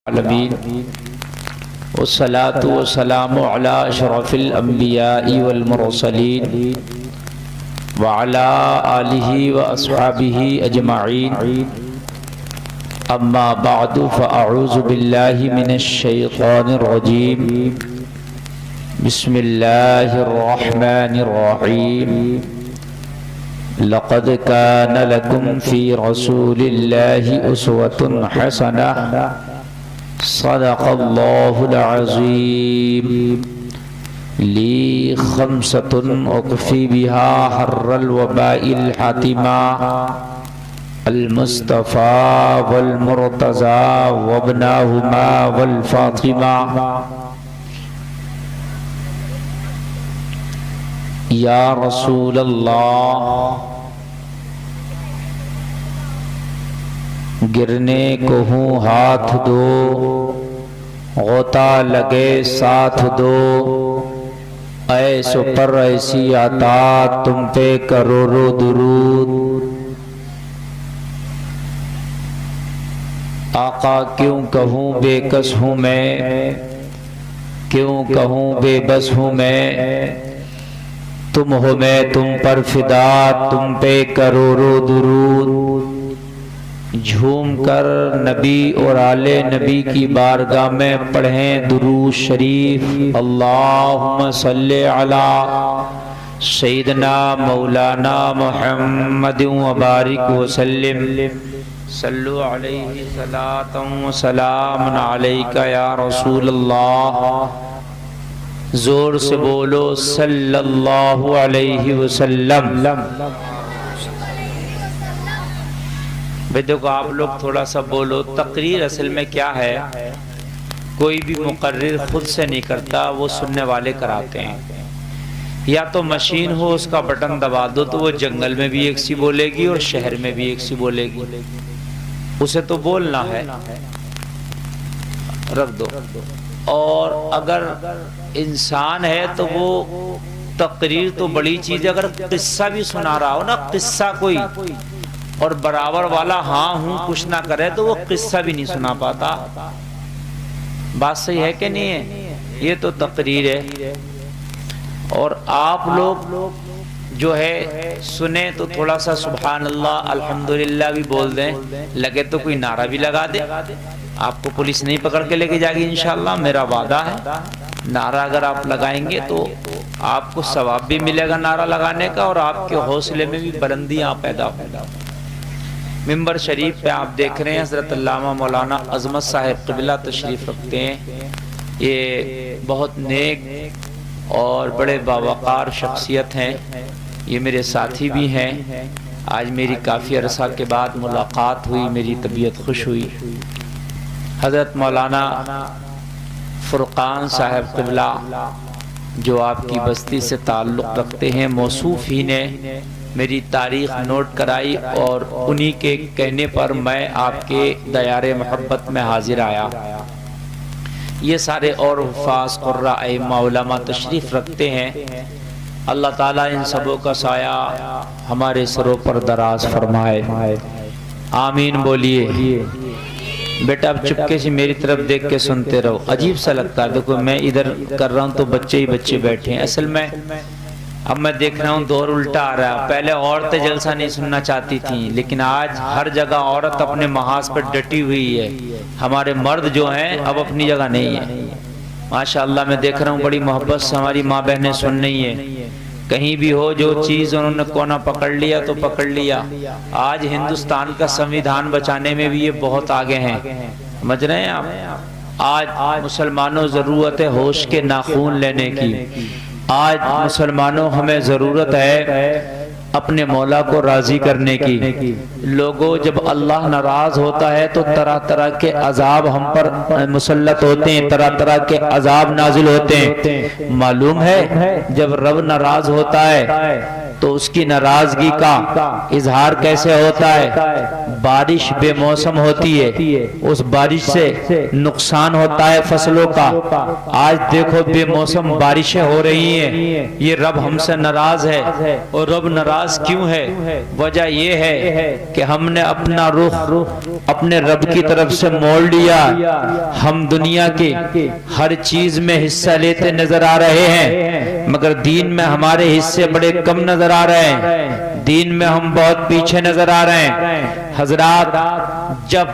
العالمین والصلاة والسلام على اشرف الانبیاء والمرسلین وعلى آلہ واصحابہ اجمعین اما بعد فاعوذ باللہ من الشیطان الرجیم بسم اللہ الرحمن الرحیم لقد كان لكم في رسول الله أسوة حسنة صدق الله العظيم لي خمسة أكفي بها حر الوباء الحاتمة المصطفى والمرتضى وابناهما والفاطمة یا رسول اللہ گرنے کو ہوں ہاتھ دو غوطہ لگے ساتھ دو ایسو پر ایسی عطا تم پہ کروڑوں درود آقا کیوں کہوں بے کس ہوں میں کیوں کہوں بے بس ہوں میں تم ہو میں تم پر فدا تم پہ کروڑوں درود جھوم کر نبی اور آل نبی کی بارگاہ میں پڑھیں درود شریف اللہم صلی علی سیدنا مولانا محمد وبارک وسلم صلو علیہ صلاۃ و سلام علیک یا رسول اللہ زور سے بولو صلی اللہ علیہ وسلم بھئی دیکھو آپ لوگ تھوڑا سا بولو تقریر اصل میں کیا ہے کوئی بھی مقرر خود سے نہیں کرتا وہ سننے والے کراتے ہیں یا تو مشین ہو اس کا بٹن دبا دو تو وہ جنگل میں بھی ایک سی بولے گی اور شہر میں بھی ایک سی بولے گی اسے تو بولنا ہے رکھ دو اور اگر انسان ہے تو وہ تقریر تو بڑی چیز ہے اگر قصہ بھی سنا رہا ہو نا قصہ کوئی اور برابر والا ہاں ہوں کچھ نہ کرے تو وہ قصہ بھی نہیں سنا پاتا بات صحیح ہے کہ نہیں ہے یہ تو تقریر ہے اور آپ لوگ جو ہے سنیں تو تھوڑا سا سبحان اللہ الحمدللہ بھی بول دیں لگے تو کوئی نعرہ بھی لگا دیں آپ کو پولیس نہیں پکڑ کے لے کے جائے گی انشاءاللہ میرا وعدہ ہے نعرہ اگر آپ لگائیں گے تو آپ کو ثواب بھی ملے گا نعرہ لگانے کا اور آپ کے حوصلے میں بھی بلندیاں پیدا ہوگا ممبر شریف پہ آپ دیکھ رہے ہیں حضرت علامہ مولانا عظمت صاحب قبلہ تشریف رکھتے ہیں یہ بہت نیک اور بڑے باوقار شخصیت ہیں یہ میرے ساتھی بھی ہیں آج میری کافی عرصہ کے بعد ملاقات ہوئی میری طبیعت خوش ہوئی حضرت مولانا فرقان صاحب قبلہ جو آپ کی بستی سے تعلق رکھتے ہیں موصوف ہی نے میری تاریخ نوٹ کرائی اور انہی کے کہنے پر میں آپ کے دیار محبت میں حاضر آیا یہ سارے اور حفاظ قرہ ائمہ علماء تشریف رکھتے ہیں اللہ تعالیٰ ان سبوں کا سایہ ہمارے سروں پر دراز فرمائے آمین بولیے بیٹا اب چپکے سے میری طرف دیکھ کے سنتے رہو عجیب سا لگتا ہے دیکھو میں ادھر کر رہا ہوں تو بچے ہی بچے بیٹھے ہیں اصل میں اب میں دیکھ رہا ہوں دور الٹا آ رہا ہے پہلے عورتیں جلسہ نہیں سننا چاہتی تھیں لیکن آج ہر جگہ عورت اپنے محاذ پر ڈٹی ہوئی ہے ہمارے مرد جو ہیں اب اپنی جگہ نہیں ہے ماشاءاللہ میں دیکھ رہا ہوں بڑی محبت سے ہماری ماں بہنیں سن رہی ہیں کہیں بھی ہو جو چیز انہوں نے کونا پکڑ لیا تو پکڑ لیا آج ہندوستان کا سنویدھان بچانے میں بھی یہ بہت آگے ہیں سمجھ رہے ہیں آپ آج مسلمانوں ضرورت ہے ہوش کے ناخون لینے کی آج مسلمانوں ہمیں ضرورت ہے اپنے مولا کو راضی کرنے کی لوگوں جب اللہ ناراض ہوتا ہے تو طرح طرح کے عذاب ہم پر مسلط ہوتے ہیں طرح طرح کے عذاب نازل ہوتے ہیں معلوم ہے جب رب ناراض ہوتا ہے تو اس کی ناراضگی کا اظہار کیسے ہوتا ہے؟ بارش بے موسم ہوتی ہے، اس بارش سے نقصان ہوتا ہے فصلوں کا۔ آج دیکھو بے موسم بارشیں ہو رہی ہیں، یہ رب ہم سے ناراض ہے۔ اور رب ناراض کیوں ہے؟ وجہ یہ ہے کہ ہم نے اپنا رخ اپنے رب کی طرف سے موڑ لیا۔ ہم دنیا کی ہر چیز میں حصہ لیتے نظر آ رہے ہیں، مگر دین میں ہمارے حصے بڑے کم نظر آ رہے ہیں، دین میں ہم بہت پیچھے نظر آ رہے ہیں۔ حضرات، جب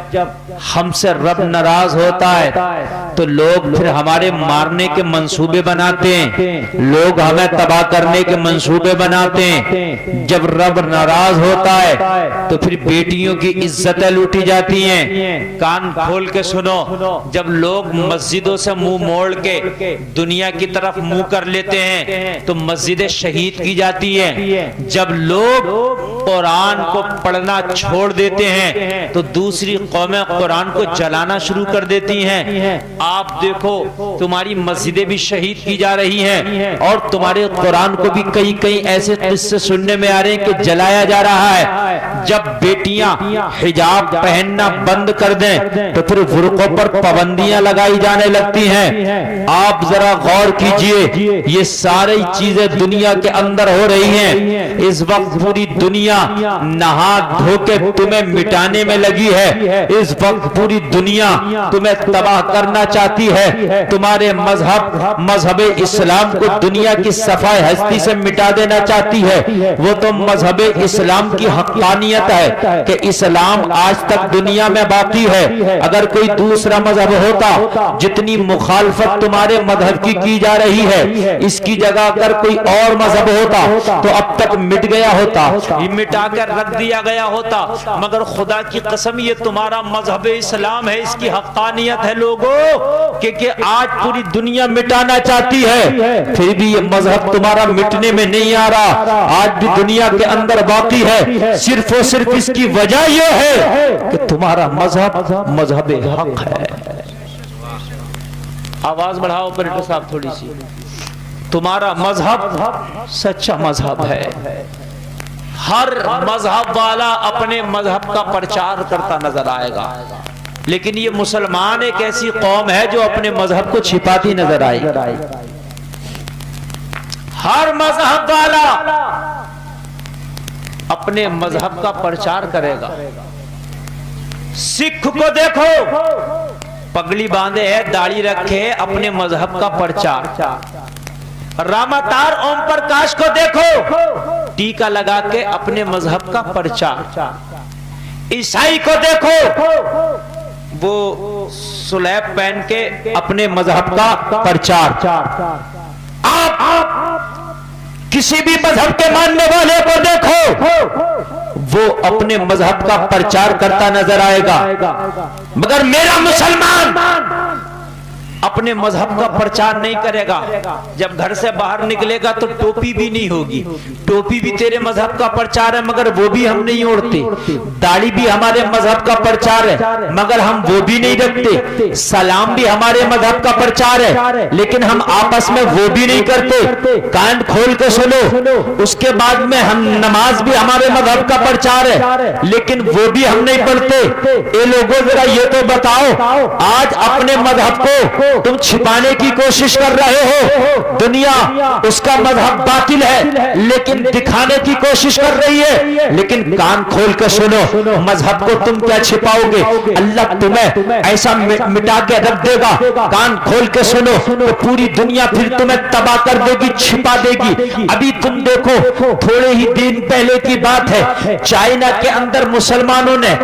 ہم سے رب ناراض ہوتا ہے تو لوگ پھر ہمارے مارنے کے منصوبے بناتے ہیں، لوگ ہمیں تباہ کرنے کے منصوبے بناتے ہیں۔ جب رب ناراض ہوتا ہے تو پھر بیٹیوں کی عزتیں لوٹی جاتی ہیں۔ کان کھول کے سنو، جب لوگ مسجدوں سے منہ موڑ کے دنیا کی طرف منہ کر لیتے ہیں تو مسجدیں شہید کی جاتی ہیں۔ جب لوگ قرآن کو پڑھنا چھوڑ دیتے ہیں تو دوسری قومیں قرآن کو جلانا شروع کر دیتی ہیں۔ آپ دیکھو تمہاری مسجدیں بھی شہید کی جا رہی ہیں اور تمہارے قرآن کو بھی کئی کئی ایسے قصے سننے میں آ رہے ہیں کہ جلایا جا رہا ہے۔ جب بیٹیاں حجاب پہننا بند کر دیں تو پھر فرقوں پر پابندیاں لگائی جانے لگتی ہیں۔ آپ ذرا غور کیجئے، یہ ساری چیزیں دنیا کے اندر ہو رہی ہیں۔ اس وقت پوری دنیا نہا دھو کے تمہیں مٹانے میں لگی ہے، اس وقت پوری دنیا تمہیں تباہ کرنا چاہتی ہے۔ تمہارے مذہب اسلام کو دنیا کی صفائے ہستی سے مٹا دینا چاہتی ہے۔ وہ تو مذہب اسلام کی حقانیت ہے کہ اسلام آج تک دنیا میں باقی ہے۔ اگر کوئی دوسرا مذہب ہوتا، جتنی مخالفت تمہارے مذہب کی جا رہی ہے، اس کی جگہ اگر کوئی اور مذہب ہوتا تو اب تک مٹ گیا ہوتا، یہ مٹا کر رکھ دیا گیا ہوتا۔ مگر خدا کی قسم یہ تمہارا مذہب اسلام ہے، اس کی حقانیت ہے لوگوں کہ آج پوری دنیا مٹانا چاہتی ہے، پھر بھی یہ مذہب تمہارا مٹنے میں نہیں آ رہا، آج بھی دنیا کے اندر باقی ہے۔ صرف اور صرف اس کی وجہ یہ ہے کہ تمہارا مذہب حق ہے۔ آواز بڑھاؤ آپریٹر صاحب تھوڑی سی۔ تمہارا مذہب سچا مذہب ہے۔ ہر مذہب والا اپنے مذہب کا پرچار کرتا نظر آئے گا، لیکن یہ مسلمان ایک ایسی قوم ہے جو اپنے مذہب کو چھپاتی نظر آئے گی۔ ہر مذہب والا اپنے مذہب کا پرچار کرے گا۔ سکھ کو دیکھو، پگڑی باندھے ہے، داڑھی رکھے، اپنے مذہب کا پرچار۔ راماتار اوم پرکاش کو دیکھو، ٹیکا لگا کے اپنے مذہب کا پرچار۔ عیسائی کو دیکھو، وہ سلیب پہن کے اپنے مذہب کا پرچار۔ آپ کسی بھی مذہب کے ماننے والے کو دیکھو، وہ اپنے مذہب کا پرچار کرتا نظر آئے گا، مگر میرا مسلمان اپنے مذہب کا پرچار نہیں کرے گا۔ جب گھر سے باہر نکلے گا تو ٹوپی بھی نہیں ہوگی، ٹوپی بھی تیرے مذہب کا پرچار ہے مگر وہ بھی ہم نہیں اوڑھتے، داڑھی بھی ہمارے مذہب کا پرچار ہے مگر ہم وہ بھی نہیں رکھتے، سلام بھی ہمارے مذہب کا پرچار ہے لیکن ہم آپس میں وہ بھی نہیں کرتے۔ کان کھول کے سنو، اس کے بعد میں ہم نماز بھی ہمارے مذہب کا پرچار ہے لیکن وہ بھی ہم نہیں پڑھتے۔ اے لوگوں ذرا یہ تو بتاؤ، آج اپنے مذہب کو تم چھپانے کی کوشش کر رہے ہو، دنیا اس کا مذہب باطل ہے لیکن دکھانے کی کوشش کر رہی ہے، لیکن کان کھول کے سنو، مذہب کو تم کیا چھپاؤ گے؟ اللہ تمہیں ایسا مٹا کے رکھ دے گا، کان کھول کے سنو، تو پوری دنیا پھر تمہیں تباہ کر دے گی، چھپا دے گی۔ ابھی تم دیکھو، تھوڑے ہی دن پہلے کی بات ہے، چائنا کے اندر مسلمانوں نے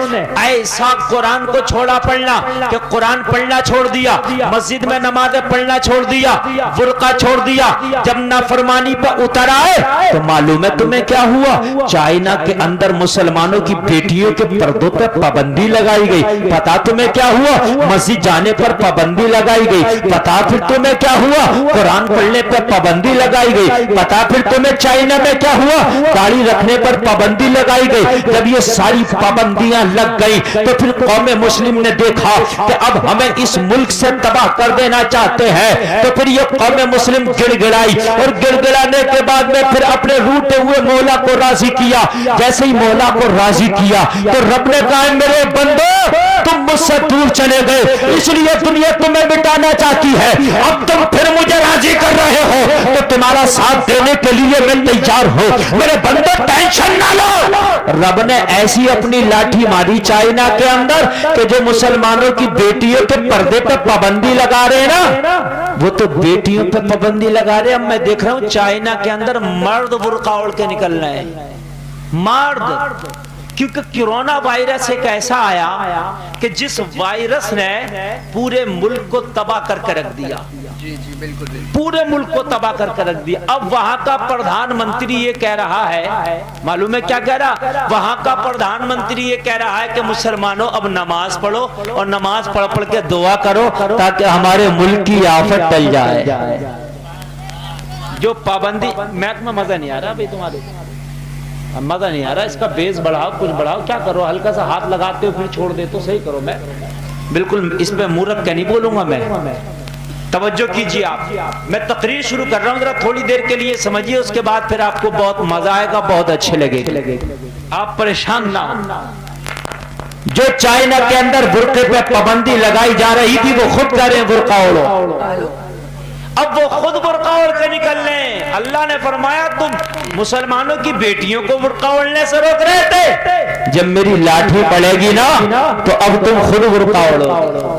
ایسا قرآن کو چھوڑا پڑھنا کہ قرآن پڑھنا چھوڑ دیا، مسجد میں نمازیں پڑھنا چھوڑ دیا، برقع چھوڑ دیا۔ جب نافرمانی پہ اتر آئے تو معلوم ہے تمہیں کیا ہوا؟ چائنا کے اندر مسلمانوں کی بیٹیوں کے پردوں پہ پابندی لگائی گئی۔ پتا تمہیں کیا ہوا؟ مسجد جانے پر پابندی لگائی گئی۔ پتا پھر تمہیں کیا ہوا؟ قرآن پڑھنے پر پابندی لگائی گئی۔ پتا پھر تمہیں چائنا میں کیا ہوا؟ داڑھی رکھنے پر پابندی لگائی گئی۔ جب یہ ساری پابندیاں لگ گئی تو پھر قوم مسلم نے دیکھا کہ اب ہمیں اس ملک سے تباہ کر دینا دینا چاہتے ہیں۔ تو پھر یہ قوم مسلم گڑ گڑائی اور گڑ گڑانے کے بعد میں پھر اپنے روٹے ہوئے مولا کو راضی کیا۔ جیسے ہی مولا کو راضی کیا تو رب نے کہا میرے بندو تم مجھ سے دور چلے گئے، اس لیے دنیا تمہیں مٹانا چاہتی ہے، اب تم پھر مجھے راضی کر رہے ہو تو تمہارا ساتھ دینے کے لیے میں تیار ہوں، میرے بندو ٹینشن نہ لو۔ رب نے ایسی اپنی لاٹھی ماری چائنا کے اندر کہ جو مسلمانوں کی بیٹیوں کے پردے پہ پابندی لگا رہے ہیں نا، وہ تو بیٹیوں پہ پابندی لگا رہے ہیں۔ اب میں دیکھ رہا ہوں چائنا کے اندر مرد برقع اوڑھ کے نکل رہے ہیں، مرد، کیونکہ کرونا وائرس ایک ایسا آیا کہ جس وائرس نے پورے ملک کو تباہ کر کے رکھ دیا، پورے ملک کو تباہ کر کے رکھ دیا۔ اب وہاں کا پردھان منتری یہ کہہ رہا ہے، معلوم ہے کیا کہہ رہا؟ وہاں کا پردھان منتری یہ کہہ رہا ہے کہ مسلمانوں اب نماز پڑھو اور نماز پڑھ پڑھ کے دعا کرو تاکہ ہمارے ملک کی آفت ٹل جائے۔ جو پابندی، میں تمہیں مزہ نہیں آ رہا بھائی، تمہارے مزہ نہیں آ رہا، اس کا بیس بڑھاؤ، کچھ بڑھاؤ، کیا کرو؟ ہلکا سا ہاتھ لگاتے ہو پھر چھوڑ دے تو صحیح کرو۔ میں بالکل اس پہ منہ رکھ کے نہیں بولوں گا، میں توجہ کیجیے آپ، میں تقریر شروع کر رہا ہوں، ذرا تھوڑی دیر کے لیے سمجھیے، اس کے بعد پھر آپ کو بہت مزہ آئے گا، بہت اچھے لگے گا، آپ پریشان نہ ہو۔ جو چائنا کے اندر برقعے پہ پابندی لگائی جا رہی تھی وہ خود کہہ رہے ہیں برقع اوڑھو، اب وہ خود برقع اوڑھ کے نکل لیں۔ اللہ نے فرمایا تم مسلمانوں کی بیٹیوں کو برقع اوڑھنے سے روک رہے تھے، جب میری لاٹھی پڑے گی نا تو اب تم خود برقع اوڑھو۔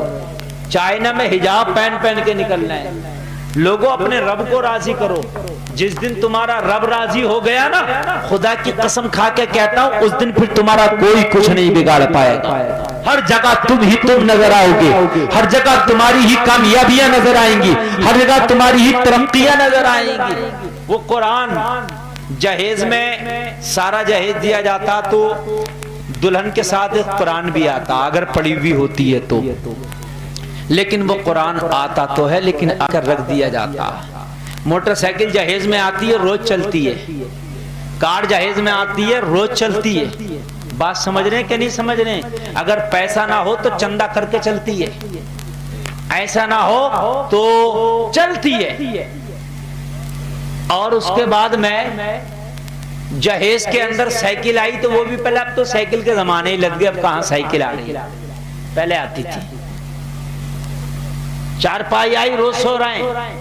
چائنا میں حجاب پہن کے نکلنا ہے۔ لوگوں اپنے رب کو راضی کرو، جس دن تمہارا رب راضی ہو گیا نا، خدا کی قسم کھا کے کہتا ہوں اس دن پھر تمہارا کوئی کچھ نہیں بگاڑ پائے گا۔ ہر جگہ تم ہی تم نظر آؤ گے، ہر جگہ تمہاری ہی کامیابیاں نظر آئیں گی، ہر جگہ تمہاری ہی ترقیاں نظر آئیں گی۔ وہ قرآن جہیز میں سارا جہیز دیا جاتا تو دلہن کے ساتھ ایک قرآن بھی آتا اگر پڑھی ہوئی ہوتی ہے تو، لیکن وہ قرآن آتا تو ہے لیکن آ کر رکھ دیا جاتا۔ موٹر سائیکل جہیز میں آتی ہے، روز چلتی ہے، کار جہیز میں آتی ہے، روز چلتی ہے۔ بات سمجھ رہے ہیں کہ نہیں سمجھ رہے ہیں؟ اگر پیسہ نہ ہو تو چندہ کر کے چلتی ہے، ایسا نہ ہو تو چلتی ہے۔ اور اس کے بعد میں جہیز کے اندر سائیکل آئی تو وہ بھی پہلے، اب تو سائیکل کے زمانے ہی لگ گئے، اب کہاں سائیکل آ رہی ہے، پہلے آتی تھی۔ چارپائی آئی، روز سو رہے ہیں۔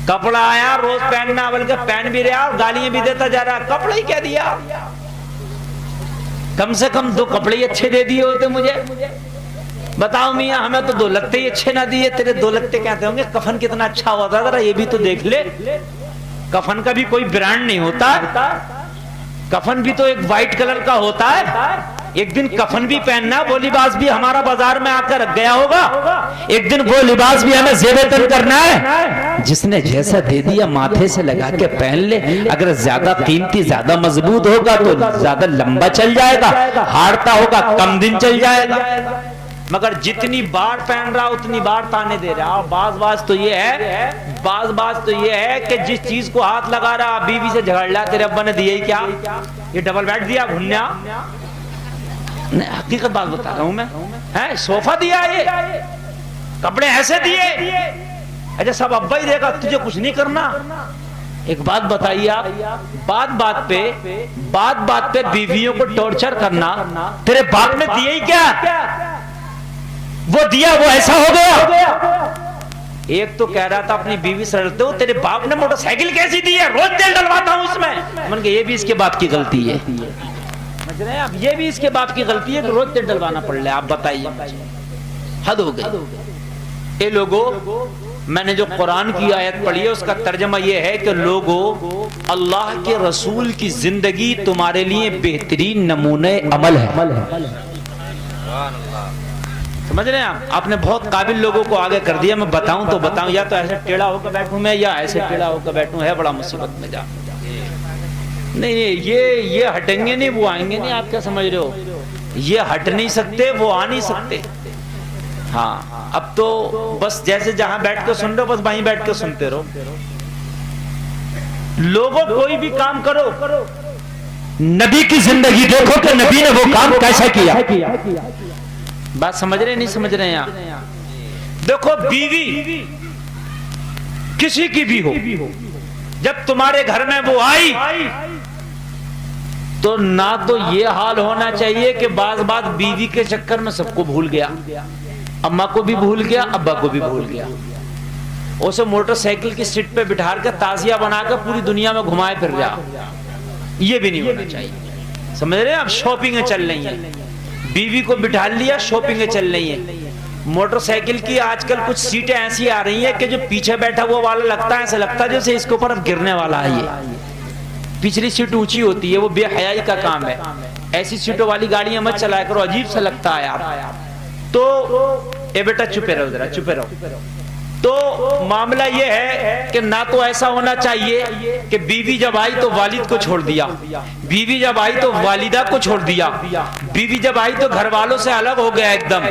کپڑا آیا، روز پہننا، بلکہ پہن بھی رہا اور گالیاں بھی دیتا جا رہا، کپڑا ہی کہہ دیا، کم سے کم 2 کپڑے اچھے دے دیے ہوتے مجھے۔ بتاؤ میاں ہمیں تو 2 لتے ہی اچھے نہ دیے، تیرے 2 لتے کہتے ہوں گے، کفن کتنا اچھا ہوتا، ذرا یہ بھی تو دیکھ لے۔ کفن کا بھی کوئی برانڈ نہیں ہوتا، کفن بھی تو ایک وائٹ کلر کا ہوتا ہے۔ ایک دن کفن بھی پہننا، وہ لباس بھی ہمارا بازار میں آ کر رکھ گیا ہوگا، ایک دن وہ لباس بھی ہمیں زیب تن کرنا ہے۔ جس نے جیسا دے دیا ماتھے سے لگا کے پہن لے، اگر زیادہ قیمتی زیادہ مضبوط ہوگا تو زیادہ لمبا چل جائے گا، ہارتا ہوگا کم دن چل جائے گا، مگر جتنی بار پہن رہا اتنی بار تانے دے رہا۔ بعض تو یہ ہے کہ جس چیز کو ہاتھ لگا رہا بیوی سے جھگڑ رہا، تیرے ابا نے دیا ہی کیا، یہ ڈبل بیڈ دیا گھنیا، حقیقت بات بتا رہا ہوں میں، صوفہ دیا، یہ کپڑے ایسے دیے، اچھا سب ابا ہی دے گا، تجھے کچھ نہیں کرنا۔ ایک بات بتائیے آپ، بات بات پہ بیویوں کو ٹارچر کرنا، تیرے باپ نے دیا ہی کیا، وہ دیا وہ ایسا ہو گیا۔ ایک تو کہہ رہا تھا اپنی بیوی سے لڑتے ہو، تیرے باپ نے موٹر سائیکل کیسی دی ہے، روز تیل ڈلواتا ہوں اس میں، من کہ یہ بھی اس کے باپ کی غلطی ہے، یہ بھی اس کے باپ کی غلطی ہے کہ روز تیل ڈلوانا پڑ رہا ہے۔ آپ بتائیے، حد ہو گئی۔ اے لوگو، میں نے جو قرآن کی آیت پڑھی ہے اس کا ترجمہ یہ ہے کہ لوگو، اللہ کے رسول کی زندگی تمہارے لیے بہترین نمونہ عمل ہے۔ سمجھ رہے ہیں آپ نے بہت قابل لوگوں کو آگے کر دیا، میں بتاؤں تو بتاؤں، یا تو ایسے ٹیڑھا ہو کے بیٹھوں میں، یا ایسے ٹیڑھا ہو کے بیٹھوں، ہے بڑا مصیبت میں جا۔ نہیں یہ ہٹیں گے نہیں، وہ آئیں گے نہیں، آپ کیا سمجھ رہے ہو؟ یہ ہٹ نہیں سکتے، وہ آ نہیں سکتے۔ ہاں اب تو بس جیسے جہاں بیٹھ کے سن رہے ہو بس وہیں بیٹھ کے سنتے رہو۔ لوگوں کوئی بھی کام کرو، نبی کی زندگی دیکھو کہ نبی نے وہ کام کیسے کیا۔ بات سمجھ رہے نہیں سمجھ رہے ہیں آپ؟ دیکھو بیوی کسی کی بھی ہو، جب تمہارے گھر میں وہ آئی تو نہ تو یہ حال ہونا چاہیے کہ بعض بات بیوی کے چکر میں سب کو بھول گیا، اماں کو بھی بھول گیا، ابا کو بھی بھول گیا، اسے موٹر سائیکل کی سیٹ پہ بٹھا کر تازیہ بنا کر پوری دنیا میں گھمائے پھر رہا، یہ بھی نہیں ہونا چاہیے، سمجھ رہے ہیں؟ اب شاپنگیں چل رہی ہیں، بیوی کو بٹھا لیا، شاپنگیں چل رہی ہیں، موٹر سائیکل کی آج کل کچھ سیٹیں ایسی آ رہی ہیں کہ جو پیچھے بیٹھا ہوا والا لگتا ہے، ایسا لگتا ہے جیسے اس کے اوپر اب گرنے والا ہے، یہ پچھلی سیٹ اونچی ہوتی ہے، وہ بے حیائی کا کام ہے، ایسی سیٹوں والی گاڑیاں مت چلایا کرو، عجیب سا لگتا ہے یار۔ تو اے بیٹا چپے رہو، ذرا چپے رہو۔ تو معاملہ یہ ہے کہ نہ تو ایسا ہونا چاہیے کہ بیوی جب آئی تو والد کو چھوڑ دیا، بیوی جب آئی تو والدہ کو چھوڑ دیا، بیوی جب آئی تو گھر والوں سے الگ ہو گیا ایک دم،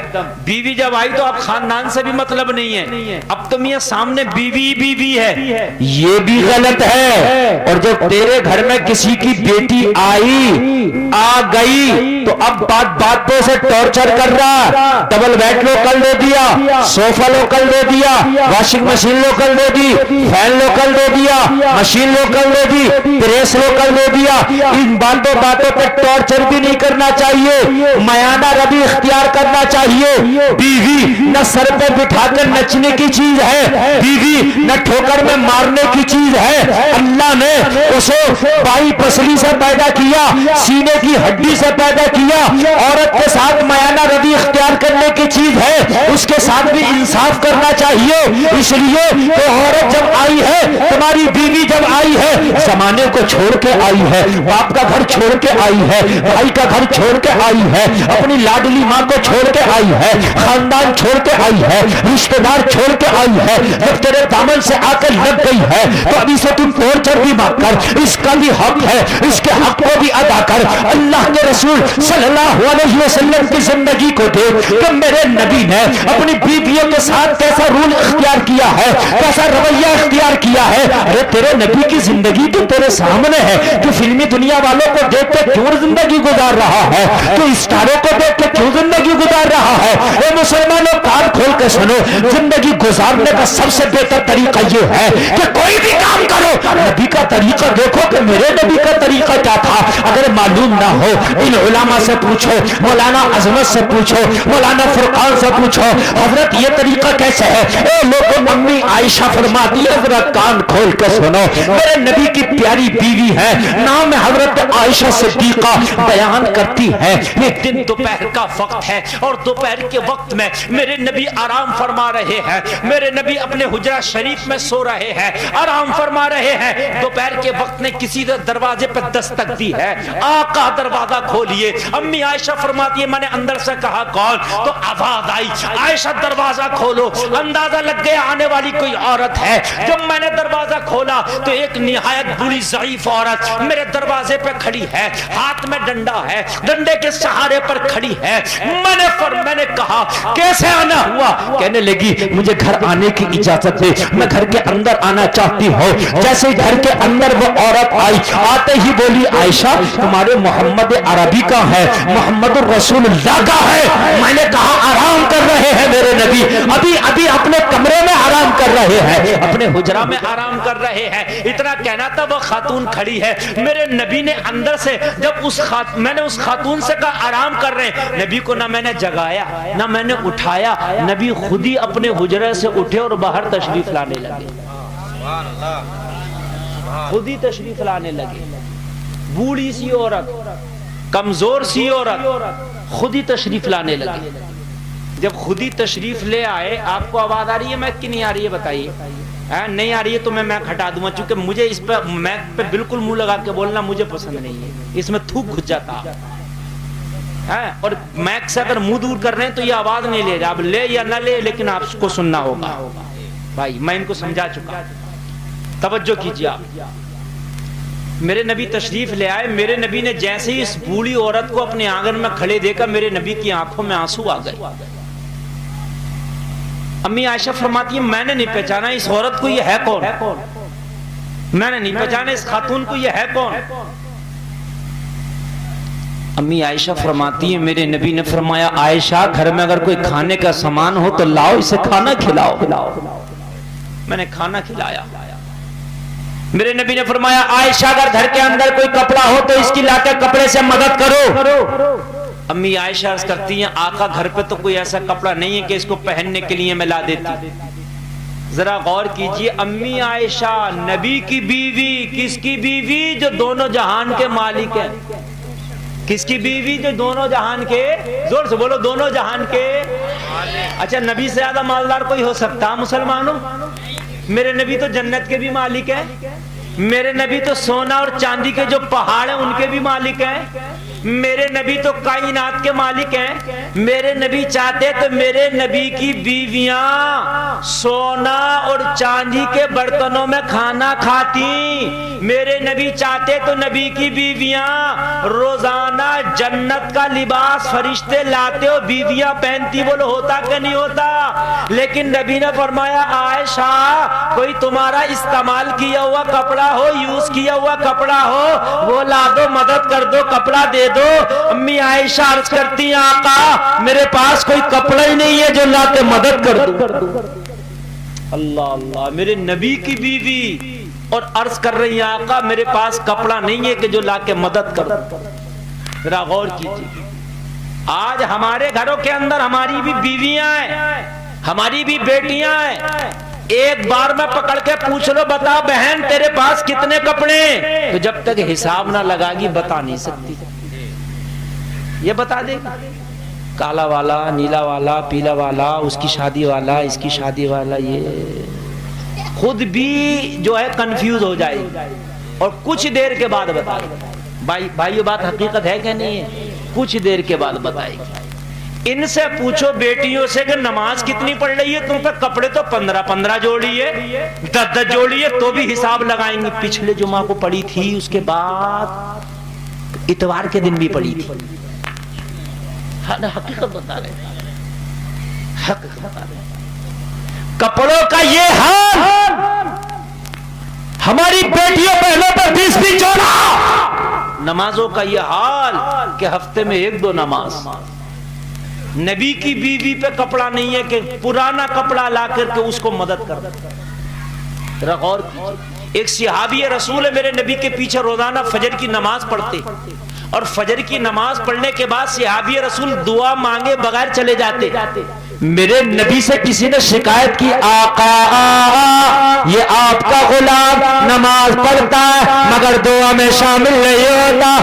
بیوی جب آئی تو اب خاندان سے بھی مطلب نہیں ہے، اب تم یہ سامنے بیوی بیوی ہے، یہ بھی غلط ہے۔ اور جب تیرے گھر میں کسی کی بیٹی آئی آ گئی تو اب بات پہ سے ٹارچر کر رہا، ڈبل بیڈ لوکل دے دیا، سوفا لوکل دے دیا، واشنگ مشین لوکل دے دی، فین لوکل دے دیا، مشین لوکل دے دی، پریس لوکل دے دیا، ان باتوں پہ ٹارچر بھی نہیں کرنا چاہیے، میانہ روی اختیار کرنا چاہیے۔ بیوی نہ سر پہ بٹھا کر نچنے کی چیز ہے، بیوی نہ ٹھوکر میں مارنے کی چیز ہے، اللہ نے اسے بائی پسلی سے پیدا کیا، سینے کی ہڈی سے پیدا کیا، عورت کے ساتھ میانہ روی اختیار کرنے کی چیز ہے، اس کے ساتھ بھی انصاف کرنا چاہیے۔ اس لیے تو عورت جب آئی ہے، تمہاری بیوی جب آئی ہے، زمانے کو چھوڑ کے آئی ہے، باپ کا گھر چھوڑ کے آئی ہے، بھائی کا گھر چھوڑ کے آئی ہے، اپنی لاڈلی ماں کو چھوڑ کے آئی ہے، خاندان چھوڑ کے آئی ہے، رشتہ دار چھوڑ کے آئی ہے، جب تیرے دامن سے آ کر لگ گئی ہے تو ابھی سے تم ٹارچر بھی مت کر، اس کا بھی حق ہے، اس کے حق کو بھی ادا کر۔ اللہ کے رسول صلی اللہ علیہ وسلم کی زندگی کو دیکھ کہ میرے نبی نے اپنی بیویوں کے ساتھ کیسا رول اختیار کیا ہے، کیسا رویہ اختیار کیا ہے۔ ارے تیرے نبی کی زندگی تو تیرے سامنے ہے، تو فلمی دنیا والوں کو دیکھ کے کیوں زندگی گزار رہا ہے، تو اسٹاروں کو دیکھ کے کیوں زندگی گزار رہا ہے؟ اے مسلمانوں کان کھول کے سنو، زندگی گزارنے کا سب سے بہتر طریقہ یہ ہے کہ کوئی بھی کام کرو نبی کا طریقہ دیکھو کہ میرے نبی کا طریقہ کیا تھا۔ اگر معلوم نہ ہو ان علماء سے پوچھو، مولانا عظمت سے پوچھو، مولانا فرقان سے پوچھو، حضرت یہ طریقہ کیسے ہے؟ اے لوگوں، امی عائشہ فرماتی ہے، حضرت کان کھول کے سنو، میرے نبی کی پیاری بیوی ہے، نام حضرت عائشہ صدیقہ، بیان کرتی ہے ایک دن دوپہر کا وقت ہے اور دوپہر کے وقت میں میرے نبی آرام فرما رہے ہیں، میرے نبی اپنے حجرہ شریف میں سو رہے ہیں، آرام فرما رہے ہیں، دوپہر کے وقت نے کسی دروازے پر دستک دی ہے، آقا دروازہ کھولیے۔ امی عائشہ فرماتی ہے میں نے اندر سے کہا کون؟ تو آواز آئی عائشہ دروازہ کھولو، اندازہ لگ گیا آنے والی کوئی عورت ہے۔ جب میں نے دروازہ کھولا تو ایک نہایت بری ضعیف عورت میرے دروازے پہ کھڑی ہے، ہاتھ میں ڈنڈا ہے، ڈنڈے کے سہارے پر کھڑی ہے۔ میں نے کہا کیسے آنا ہوا؟ کہنے لگی مجھے گھر آنے کی اجازت دے، میں گھر کے اندر آنا چاہتی ہوں۔ جیسے گھر کے اندر وہ عورت آئی، آتے ہی بولی عائشہ تمہارے محمد عربی کا ہے، محمد الرسول اللہ کا ہے۔ میں نے کہا آرام کر رہے ہیں میرے نبی، ابھی اپنے کمرے میں آرام کر رہے ہیں، اپنے حجرہ میں آرام کر رہے ہیں۔ اتنا کہنا تھا وہ خاتون کھڑی ہے، میرے نبی نے اندر سے جب میں نے اس خاتون سے کہا آرام کر رہے ہیں، نبی کو نہ میں نے جگایا نہ میں نے اٹھایا، نبی خود ہی اپنے حجرے سے اٹھے اور باہر تشریف لانے لگے، خود ہی تشریف لانے لگے۔ بوڑھی سی عورت، کمزور سی عورت خود ہی تشریف لانے لگے۔ جب خود ہی تشریف لے آئے، آپ کو آواز آ رہی ہے میک کی نہیں آ رہی ہے بتائیے؟ نہیں آ رہی ہے تو میں ہٹا دوں گا، چونکہ مجھے اس پہ میک پہ بالکل منہ لگا کے بولنا مجھے پسند نہیں ہے، اس میں تھوک گھس جاتا ہے، اور میک سے اگر منہ دور کر رہے ہیں تو یہ آواز نہیں لے رہا، اب لے یا نہ لے لیکن آپ کو سننا ہوگا۔ بھائی میں ان کو سمجھا چکا، توجہ کیجیے آپ۔ میرے نبی تشریف لے آئے، میرے نبی نے جیسے ہی اس بوڑھی عورت کو اپنے آنگن میں کھڑے دیکھا، میرے نبی کی آنکھوں میں آنسو آ گئے۔ امی عائشہ فرماتی ہے میں نے نہیں پہچانا اس عورت کو، یہ ہے کون؟ میں نے نہیں پہچانا اس خاتون کو، یہ ہے کون؟ امی عائشہ فرماتی ہیں میرے نبی نے فرمایا عائشہ گھر میں اگر کوئی کھانے کا سامان ہو تو لاؤ اسے کھانا کھلاؤ. میں نے کھانا کھلایا. میرے نبی نے فرمایا عائشہ اگر گھر کے اندر کوئی کپڑا ہو تو اس کی لا کے کپڑے سے مدد کرو. امی عائشہ عرض کرتی ہیں آقا گھر پہ تو کوئی ایسا کپڑا نہیں ہے کہ اس کو پہننے کے لیے میں لا دیتی. ذرا غور کیجئے امی عائشہ نبی کی بیوی, کس کی بیوی؟ جو دونوں جہان کے مالک ہیں. کس کی بیوی؟ جو دونوں جہان کے, زور سے بولو, دونوں جہان کے. اچھا نبی سے زیادہ مالدار کوئی ہو سکتا مسلمانوں؟ میرے نبی تو جنت کے بھی مالک ہیں. میرے نبی تو سونا اور چاندی کے جو پہاڑ ہیں ان کے بھی مالک ہیں. میرے نبی تو کائنات کے مالک ہیں. میرے نبی چاہتے تو میرے نبی کی بیویاں سونا اور چاندی کے برتنوں میں کھانا کھاتی. میرے نبی چاہتے تو نبی کی بیویاں روزانہ جنت کا لباس فرشتے لاتے اور بیویاں پہنتی. بولو ہوتا کہ نہیں ہوتا؟ لیکن نبی نے فرمایا عائشہ کوئی تمہارا استعمال کیا ہوا کپڑا ہو, یوز کیا ہوا کپڑا ہو, وہ لا دو, مدد کر دو, کپڑا دے دو. امی عائشہ عرض کرتی ہیں آقا میرے پاس کوئی کپڑا ہی نہیں ہے جو لا کے مدد کر دو. اللہ اللہ, میرے نبی کی بیوی اور عرض کر رہی ہیں آقا میرے پاس کپڑا نہیں ہے کہ جو لا کے مدد کر دو. ذرا غور کیجیے آج ہمارے گھروں کے اندر ہماری بھی بیویاں ہیں, ہماری بھی بیٹیاں ہیں. ایک بار میں پکڑ کے پوچھ لو بتا بہن تیرے پاس کتنے کپڑے, تو جب تک حساب نہ لگا گی بتا نہیں سکتی. یہ بتا دے کالا والا, نیلا والا, پیلا والا, اس کی شادی والا, اس کی شادی والا, یہ خود بھی جو ہے کنفیوز ہو جائے گی اور کچھ دیر کے بعد بتائے گی. بھائی یہ بات حقیقت ہے کہ نہیں ہے؟ کچھ دیر کے بعد بتائے گی. ان سے پوچھو بیٹیوں سے کہ نماز کتنی پڑھ رہی ہے, تم پہ کپڑے تو 15 جوڑی ہے, 10 جوڑی ہے, تو بھی حساب لگائیں گے. پچھلے جمعہ کو پڑھی تھی, اس کے بعد اتوار کے دن بھی پڑھی تھی. حقیقت بتا رہے, حقیقت بتا رہے. کپڑوں کا یہ حال ہماری بیٹیوں بہنوں پر 20 جوڑا. نمازوں کا یہ حال کہ ہفتے میں 1-2 نماز. نبی کی بیوی پہ کپڑا نہیں ہے کہ پرانا کپڑا لا کر کے اس کو مدد کر. ذرا غور کیجیے, ایک صحابی رسول میرے نبی کے پیچھے روزانہ فجر کی نماز پڑھتے اور فجر کی نماز پڑھنے کے بعد صحابی رسول دعا مانگے بغیر چلے جاتے. میرے نبی سے کسی نے شکایت کی آقا یہ آپ کا غلام نماز پڑھتا ہے مگر دعا میں شامل نہیں ہوتا,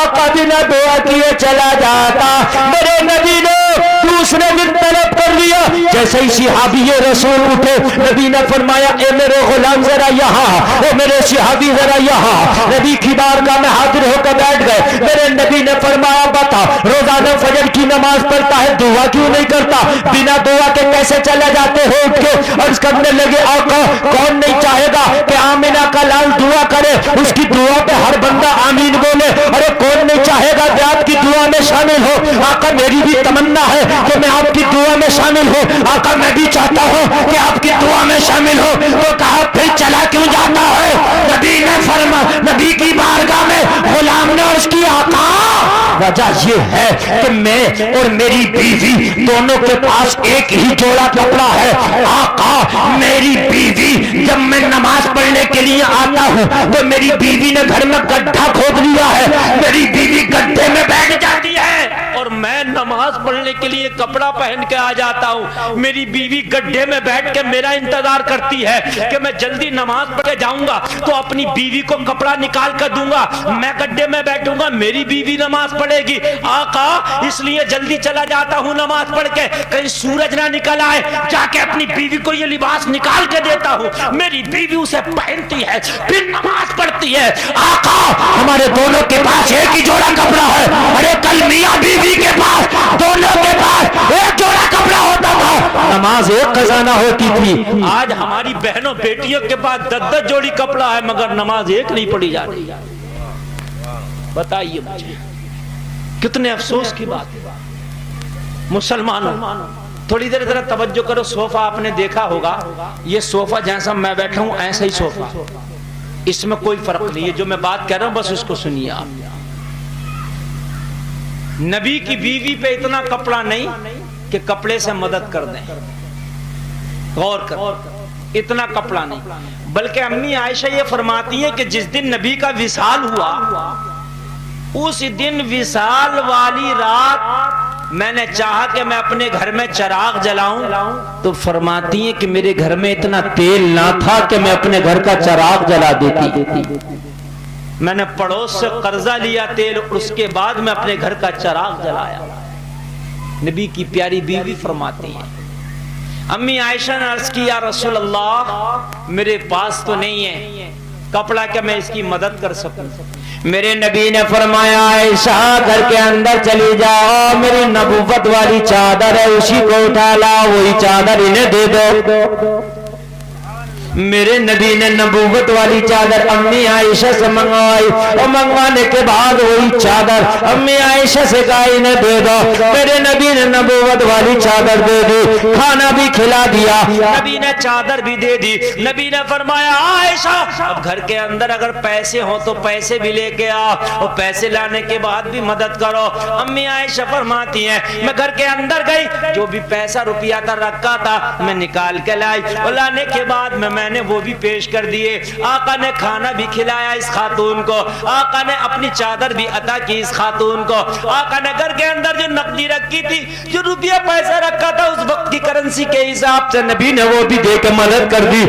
آقا بنا دعا کیے چلا جاتا. میرے نبی نے دوسرے دن طلب کر لیا. جیسے ہی صحابی رسول اٹھے نبی نے فرمایا اے میرے غلام ذرا یہاں, اے میرے صحابی ذرا یہاں. نبی کی بارگاہ میں حاضر ہو کر بیٹھ گئے. میرے نبی نے فرمایا بتا روزانہ فجر کی نماز پڑھتا ہے دعا کیوں نہیں کرتا؟ بنا دعا کے کیسے چلے جاتے ہو؟ اٹھ کے عرض کرنے لگے آقا کون نہیں چاہے گا کہ آمینہ کا لال دعا کرے, اس کی دعا پہ ہر بندہ آمین بولے. ارے کون نہیں چاہے گا کہ آپ کی دعا میں شامل ہو؟ آقا میری بھی تمنا ہے کہ میں آپ کی دعا میں شامل ہوں. آقا میں بھی چاہتا ہوں کہ آپ کی دعا میں شامل ہوں. تو کہا پھر چلا کیوں جاتا ہے؟ نبی نے فرمایا, نبی کی بارگاہ میں غلام نے عرض کی آقا وجہ یہ ہے کہ میں اور میری بیوی دونوں کے پاس ایک ہی جوڑا کپڑا ہے. آقا میری بیوی جب میں نماز پڑھنے کے لیے آتا ہوں تو میری بیوی نے گھر میں گڈھا کھود لیا ہے, میری بیوی گڈھے میں بیٹھ جاتی ہے اور میں نماز پڑھنے کے لیے کپڑا پہن کے آ جاتا ہوں. میری بیوی گڈھے میں بیٹھ کے میرا انتظار کرتی ہے کہ میں جلدی نماز پڑھ کے جاؤں گا تو اپنی بیوی کو کپڑا نکال کر دوں گا, میں گڈھے میں بیٹھوں گا, میری بیوی نماز پڑھے گی. آقا اس لیے جلدی چلا جاتا ہوں نماز پڑھ کے کہیں سورج نہ نکل آئے, جا کے اپنی بیوی کو یہ لباس نکال کے دیتا ہوں. میری بیوی اسے پہنتی ہے پھر نماز پڑھتی ہے. آقا ہمارے دونوں کے پاس ایک ہی جوڑا کپڑا ہے. ارے کل میاں بیوی کے پاس دونوں کے پاس ایک جوڑا کپڑا ہوتا تھا, نماز ایک خزانہ ہوتی تھی. آج ہماری بہنوں بیٹیوں کے پاس 10 جوڑی کپڑا ہے مگر نماز ایک نہیں پڑھی جا رہی. بتائیے مجھے کتنے افسوس کی بات ہے. مسلمانوں تھوڑی دیر ذرا توجہ کرو. صوفہ آپ نے دیکھا ہوگا, یہ صوفہ جیسا میں بیٹھا ہوں ایسا ہی صوفہ, اس میں کوئی فرق نہیں ہے. جو میں بات کہہ رہا ہوں بس اس کو سنیے آپ. نبی کی بیوی پہ اتنا کپڑا نہیں کہ کپڑے سے مدد کر دیں، غور کر، اتنا کپڑا نہیں، بلکہ امی عائشہ یہ فرماتی ہیں کہ جس دن نبی کا وصال ہوا اس دن وصال والی رات میں نے چاہا کہ میں اپنے گھر میں چراغ جلاؤں، تو فرماتی ہیں کہ میرے گھر میں اتنا تیل نہ تھا کہ میں اپنے گھر کا چراغ جلا دیتی، میں نے پڑوس سے قرضہ لیا تیل، اور اس کے بعد میں اپنے گھر کا چراغ جلایا۔ نبی کی پیاری بیوی فرماتی ہیں، امی عائشہ نے عرض کی یا رسول اللہ میرے پاس تو نہیں ہے کپڑا کہ میں اس کی مدد کر سکوں۔ میرے نبی نے فرمایا عائشہ گھر کے اندر چلی جاؤ، میری نبوت والی چادر ہے اسی کو اٹھا لاؤ، وہی چادر انہیں دے دو۔ میرے نبی نے نبوت والی چادر امی عائشہ سے منگوائی، اور منگوانے کے بعد وہی چادر امی عائشہ سے کہا انہیں دے دو۔ میرے نبی نے نبوت والی چادر دے دی، کھانا بھی کھلا دیا، نبی نے چادر بھی دے دی۔ نبی نے فرمایا عائشہ اب گھر کے اندر اگر پیسے ہوں تو پیسے بھی لے کے آؤ، اور پیسے لانے کے بعد بھی مدد کرو۔ امی عائشہ فرماتی ہیں میں گھر کے اندر گئی، جو بھی پیسہ روپیہ تھا رکھا تھا میں نکال کے لائی، اور لانے کے بعد میں نے وہ بھی پیش کر دیے۔ آقا نے کھانا بھی کھلایا اس خاتون کو، آقا نے اپنی چادر بھی عطا کی اس خاتون کو، آقا نے گھر کے اندر جو نقدی رکھی تھی، جو روپیہ پیسہ رکھا تھا اس وقت کی کرنسی کے حساب سے نبی نے وہ بھی دے کے مدد کر دی۔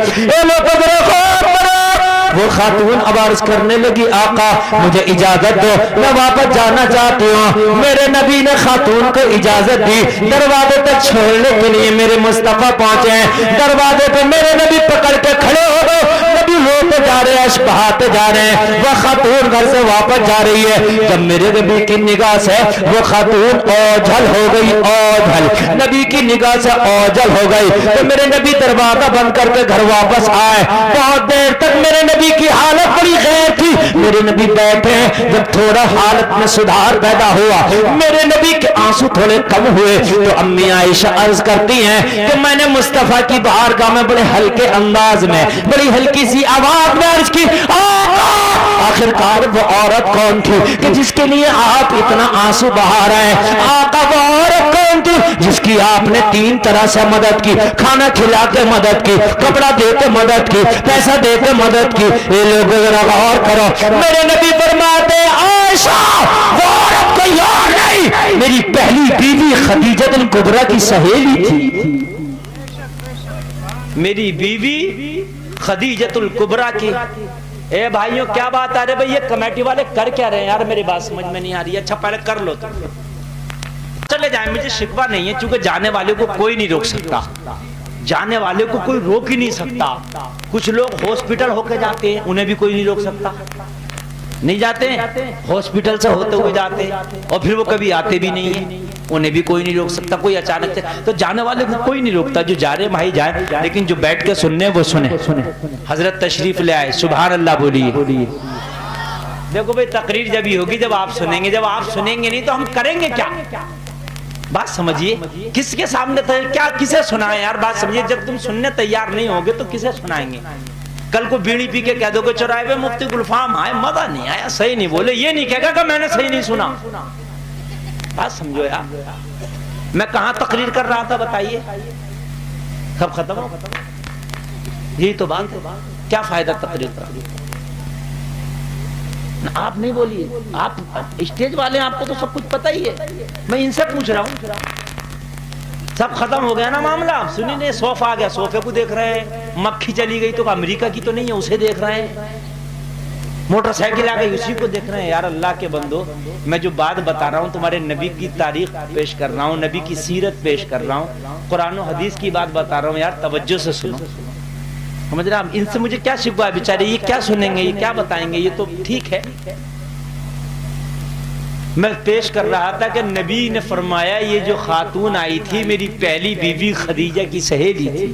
وہ خاتون اب عرض کرنے لگی آقا مجھے اجازت دو میں واپس جانا چاہتی ہوں۔ میرے نبی نے خاتون کو اجازت دی، دروازے تک چھوڑنے کے لیے میرے مصطفیٰ پہنچے ہیں، دروازے پہ میرے نبی پکڑ کے کھڑے ہو گئے، نبی روتے جا رہے ہیں، اشک بہاتے جا رہے ہیں، وہ خاتون گھر سے واپس جا رہی ہے۔ جب میرے نبی کی نگاہ سے وہ خاتون اوجھل ہو گئی، اوجھل نبی کی نگاہ سے اوجھل ہو گئی، تو میرے نبی دروازہ بند کر کے گھر واپس آئے۔ بہت دیر تک میرے نبی کی حالت بڑی غیر تھی، میرے نبی بیٹھے ہیں، جب تھوڑا حالت میں سدھار پیدا ہوا، میرے نبی کے آنسو تھوڑے کم ہوئے، تو امی عائشہ عرض کرتی ہیں کہ میں نے مصطفیٰ کی بارگاہ میں بڑے ہلکے انداز میں، بڑی ہلکی سی آواز میں عرض کی آخر کار وہ عورت کون تھی کہ جس کے لیے آپ اتنا آنسو بہا رہے ہیں؟ آقا وہ عورت کون تھی جس کی آپ نے 3 طرح سے مدد کی، کھانا کھلا کے مدد کی، کپڑا دے کے مدد کی، پیسہ دے کے مدد کی۔ یہ لوگ ذرا غور کرو، میرے نبی فرماتے عائشہ وہ عورت کوئی اور نہیں، میری پہلی بیوی خدیجہ الکبریٰ کی سہیلی تھی، میری بیوی خدیجہ الکبریٰ کی۔ اے بھائیوں کیا بات آ رہے بھائی، یہ کمیٹی والے کر کیا رہے ہیں یار، میری بات سمجھ میں نہیں آ رہی ہے۔ اچھا پہلے کر لو تم چلے جائیں، مجھے شکوہ نہیں ہے، چونکہ جانے والے کو کوئی نہیں روک سکتا، جانے والے کو کوئی روک ہی نہیں سکتا۔ کچھ لوگ ہاسپٹل ہو کے جاتے ہیں، انہیں بھی کوئی نہیں روک سکتا، نہیں جاتے ہیں ہاسپٹل سے ہوتے ہوئے جاتے ہیں، اور پھر وہ کبھی آتے بھی نہیں ہیں، انہیں بھی کوئی نہیں روک سکتا، کوئی اچانک سے تو جانے والے کو کوئی نہیں روکتا، جو جا رہے بھائی جائیں، لیکن جو بیٹھ کے سننے وہ سنیں۔ حضرت تشریف لے آئے، سبحان اللہ بولیے۔ دیکھو بھائی تقریر جب ہی ہوگی جب آپ سنیں گے، جب آپ سنیں گے نہیں تو ہم کریں گے کیا؟ بات سمجھیے، کس کے سامنے کیا کسے سنائیں یار، بات سمجھیے، جب تم سننے تیار نہیں ہوگے تو کسے سنائیں گے؟ کل کو بیڑی پی کے کہہ دو کہ چوراہے پہ مفتی گلفام آئے، مزہ نہیں آیا، صحیح نہیں بولے، یہ نہیں کہے گا کہ میں نے صحیح نہیں سنا۔ بات سمجھو یار، میں کہاں تقریر کر رہا تھا بتائیے، سب ختم ہو، یہی تو بات ہے، کیا فائدہ تقریر کا؟ آپ نہیں بولیے، آپ اسٹیج والے ہیں، آپ کو تو سب کچھ پتہ ہی ہے، میں ان سے پوچھ رہا ہوں، سب ختم ہو گیا نا معاملہ۔ سنی نہیں، صوفہ آ گیا، صوفے کو دیکھ رہے ہیں، مکھی چلی گئی تو امریکہ کی تو نہیں ہے، اسے دیکھ رہے ہیں، موٹر سائیکل آ گئی اسی کو دیکھ رہے ہیں۔ یار اللہ کے بندو، میں جو بات بتا رہا ہوں تمہارے نبی کی تاریخ پیش کر رہا ہوں، نبی کی سیرت پیش کر رہا ہوں، قرآن و حدیث کی بات بتا رہا ہوں، یار توجہ سے سنو، سمجھ رہے ہیں؟ ان سے مجھے کیا شکوہ ہے، بیچارے یہ کیا سنیں گے، یہ کیا بتائیں گے، یہ تو ٹھیک ہے۔ میں پیش کر رہا تھا کہ نبی نے فرمایا یہ جو خاتون آئی تھی میری پہلی بیوی خدیجہ کی سہیلی تھی،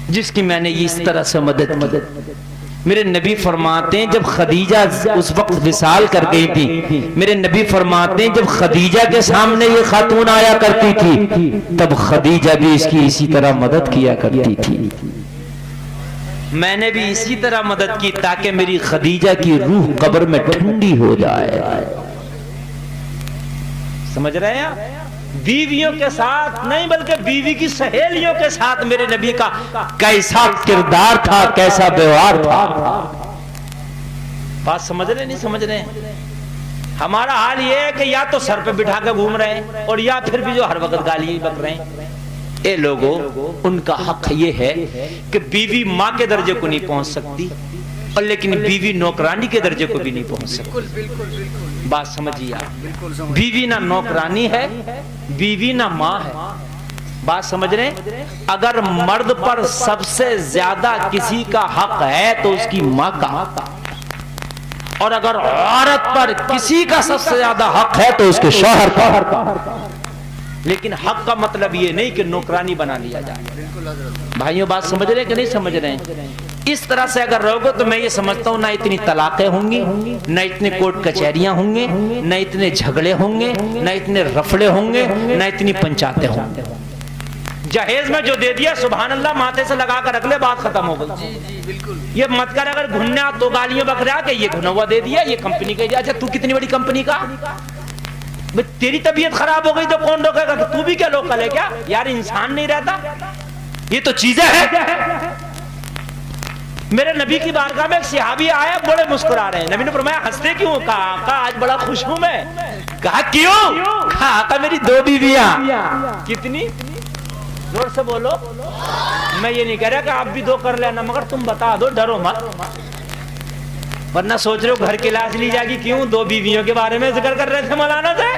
جس کی میں نے اس طرح سے مدد کی۔ میرے نبی فرماتے ہیں جب خدیجہ اس وقت وصال کر گئی تھی، میرے نبی فرماتے ہیں جب خدیجہ کے سامنے یہ خاتون آیا کرتی تھی تب خدیجہ بھی اس کی اسی طرح مدد کیا کرتی تھی، میں نے بھی اسی طرح مدد کی تاکہ میری خدیجہ کی روح قبر میں ٹھنڈی ہو جائے۔ سمجھ رہے ہیں آپ؟ بیویوں کے ساتھ نہیں بلکہ بیوی کی سہیلیوں کے ساتھ میرے نبی کا کیسا کردار تھا، کیسا ویوہار تھا۔ بات سمجھ رہے نہیں سمجھ رہے ہیں؟ ہمارا حال یہ ہے کہ یا تو سر پہ بٹھا کے گھوم رہے ہیں اور یا پھر بھی جو ہر وقت گالی بک رہے ہیں۔ اے لوگوں، ان کا حق یہ ہے کہ بیوی ماں کے درجے کو نہیں پہنچ سکتی اور لیکن بیوی نوکرانی کے درجے کو بھی نہیں پہنچ سکتی۔ بات سمجھیے آپ، بیوی نہ نوکرانی ہے، بیوی نہ ماں ہے۔ بات سمجھ رہے ہیں؟ اگر مرد پر سب سے زیادہ کسی کا حق ہے تو اس کی ماں کا، اور اگر عورت پر کسی کا سب سے زیادہ حق ہے تو اس کے شوہر کا۔ لیکن حق کا مطلب یہ نہیں کہ نوکرانی بنا لیا جائے۔ بھائیوں بات سمجھ رہے ہیں کہ نہیں سمجھ رہے ہیں؟ اس طرح سے اگر رہو گے تو میں یہ سمجھتا ہوں نہ اتنی طلاقیں ہوں گی، نہ اتنے کورٹ کچہریاں ہوں گے، نہ اتنے جھگڑے ہوں گے، نہ اتنے رفڑے ہوں گے، نہ اتنی پنچایتیں ہوں گے۔ جہیز میں جو دے دیا سبحان اللہ ماتھے سے لگا کر رکھ لے، بات ختم ہو گئی۔ یہ مت کر اگر گھننا تو گالیوں بک رہا کہ یہ گھنا ہوا دے دیا، یہ کمپنی کا دیا۔ اچھا تو کتنی بڑی کمپنی کا؟ تیری طبیعت خراب ہو گئی تو کون روکے گا؟ تو بھی کیا لوکل ہے کیا؟ یار انسان نہیں رہتا، یہ تو چیزیں ہیں۔ میرے نبی کی بارگاہ میں ایک صحابی آیا، بڑے مسکرا رہے ہیں۔ نبی نے فرمایا ہنستے کیوں؟ کہا آقا آج بڑا خوش ہوں میں۔ کہا کیوں؟ کہا آقا میری 2 بیویاں۔ کتنی؟ زور سے بولو۔ میں یہ نہیں کہہ رہا کہ آپ بھی 2 کر لینا، مگر تم بتا دو، ڈرو مت، ورنہ سوچ رہے ہو گھر کی لاش لی جائے گی۔ کیوں؟ 2 بیویوں کے بارے میں ذکر کر رہے تھے مولانا سے،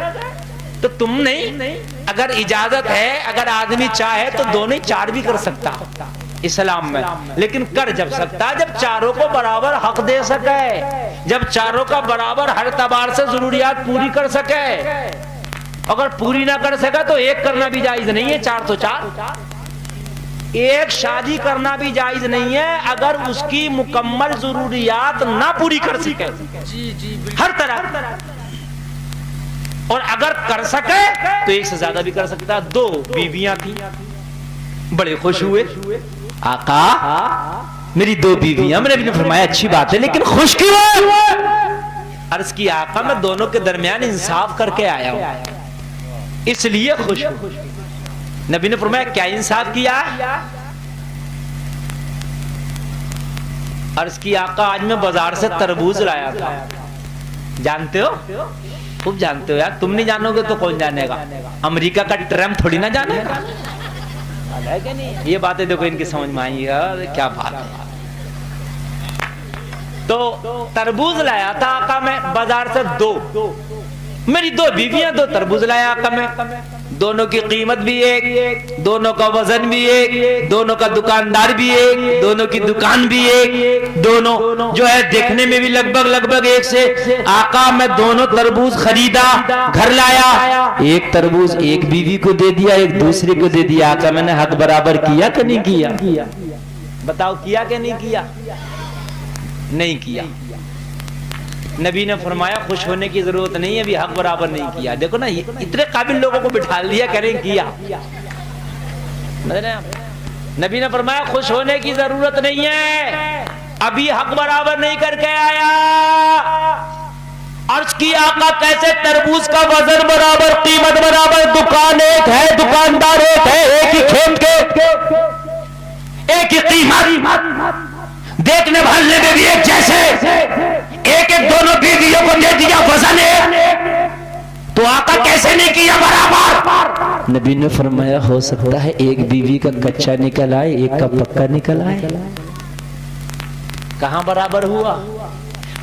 تو تم نہیں۔ اگر اجازت ہے، اگر آدمی چاہے تو 2 نہیں 4 بھی کر سکتا اسلام میں، لیکن کر جب سکتا جب چاروں کو برابر حق دے سکے، جب چاروں کا برابر ہر اعتبار سے ضروریات پوری کر سکے۔ اگر پوری نہ کر سکا تو 1 کرنا بھی جائز نہیں ہے، 4 تو 4۔ 1 شادی کرنا بھی جائز نہیں ہے اگر اس کی مکمل ضروریات نہ پوری کر سکے ہر طرح، اور اگر کر سکے تو 1 سے زیادہ بھی کر سکتا۔ 2 بیویاں تھیں، بڑے خوش ہوئے، آقا میری 2 بیویاں۔ میں نے فرمایا اچھی بات ہے لیکن خوش کیوں ہے؟ عرض کی آقا میں دونوں کے درمیان انصاف کر کے آیا ہوں اس لیے خوش ہوں۔ نبی نے فرمایا کیا انصاف کیا؟ عرض کی آقا آج میں بازار سے تربوز لایا تھا۔ جانتے ہو؟ خوب جانتے ہو یار، تم نہیں جانو گے تو کون جانے گا؟ امریکہ کا ٹرمپ تھوڑی نہ جانے گا۔ یہ باتیں دیکھو ان کی سمجھ میں آئی ہے، کیا بات ہے۔ تو تربوز لایا تھا آقا میں بازار سے 2، میری 2 بیویاں 2 تربوز لایا آقا میں، دونوں کی قیمت بھی ایک، دونوں کا وزن بھی ایک، دونوں کا دکاندار بھی ایک، دونوں کی دکان بھی ایک، دونوں جو ہے دیکھنے میں بھی لگ بھگ ایک سے۔ آقا میں دونوں تربوز خریدا، گھر لایا، ایک تربوز ایک بیوی کو دے دیا، ایک دوسری کو دے دیا۔ آقا میں نے حق برابر کیا کہ نہیں کیا؟ بتاؤ کیا کہ نہیں کیا؟ نہیں کیا۔ نبی نے فرمایا خوش ہونے کی ضرورت نہیں ہے، ابھی حق برابر نہیں کیا۔ دیکھو نا اتنے قابل لوگوں کو بٹھا لیا، کہہ رہے ہیں کیا۔ نبی نے فرمایا خوش ہونے کی ضرورت نہیں ہے، ابھی حق برابر نہیں کر کے آیا۔ عرض کی آقا کیسے؟ تربوز کا وزن برابر، قیمت برابر، دکان ایک ہے، دکاندار ایک ہے، ایک ہی کھیت کے، ایک ہی قیمت، دیکھنے بھالنے میں بھی ایک جیسے، ایک دونوں بیویوں کو دے دیا وزن ہے، تو آقا کیسے نہیں کیا برابر؟ نبی نے فرمایا ہو سکتا ہے ایک بیوی کا کچا نکل آئے، ایک کا پکا نکل آئے۔ کہاں برابر ہوا؟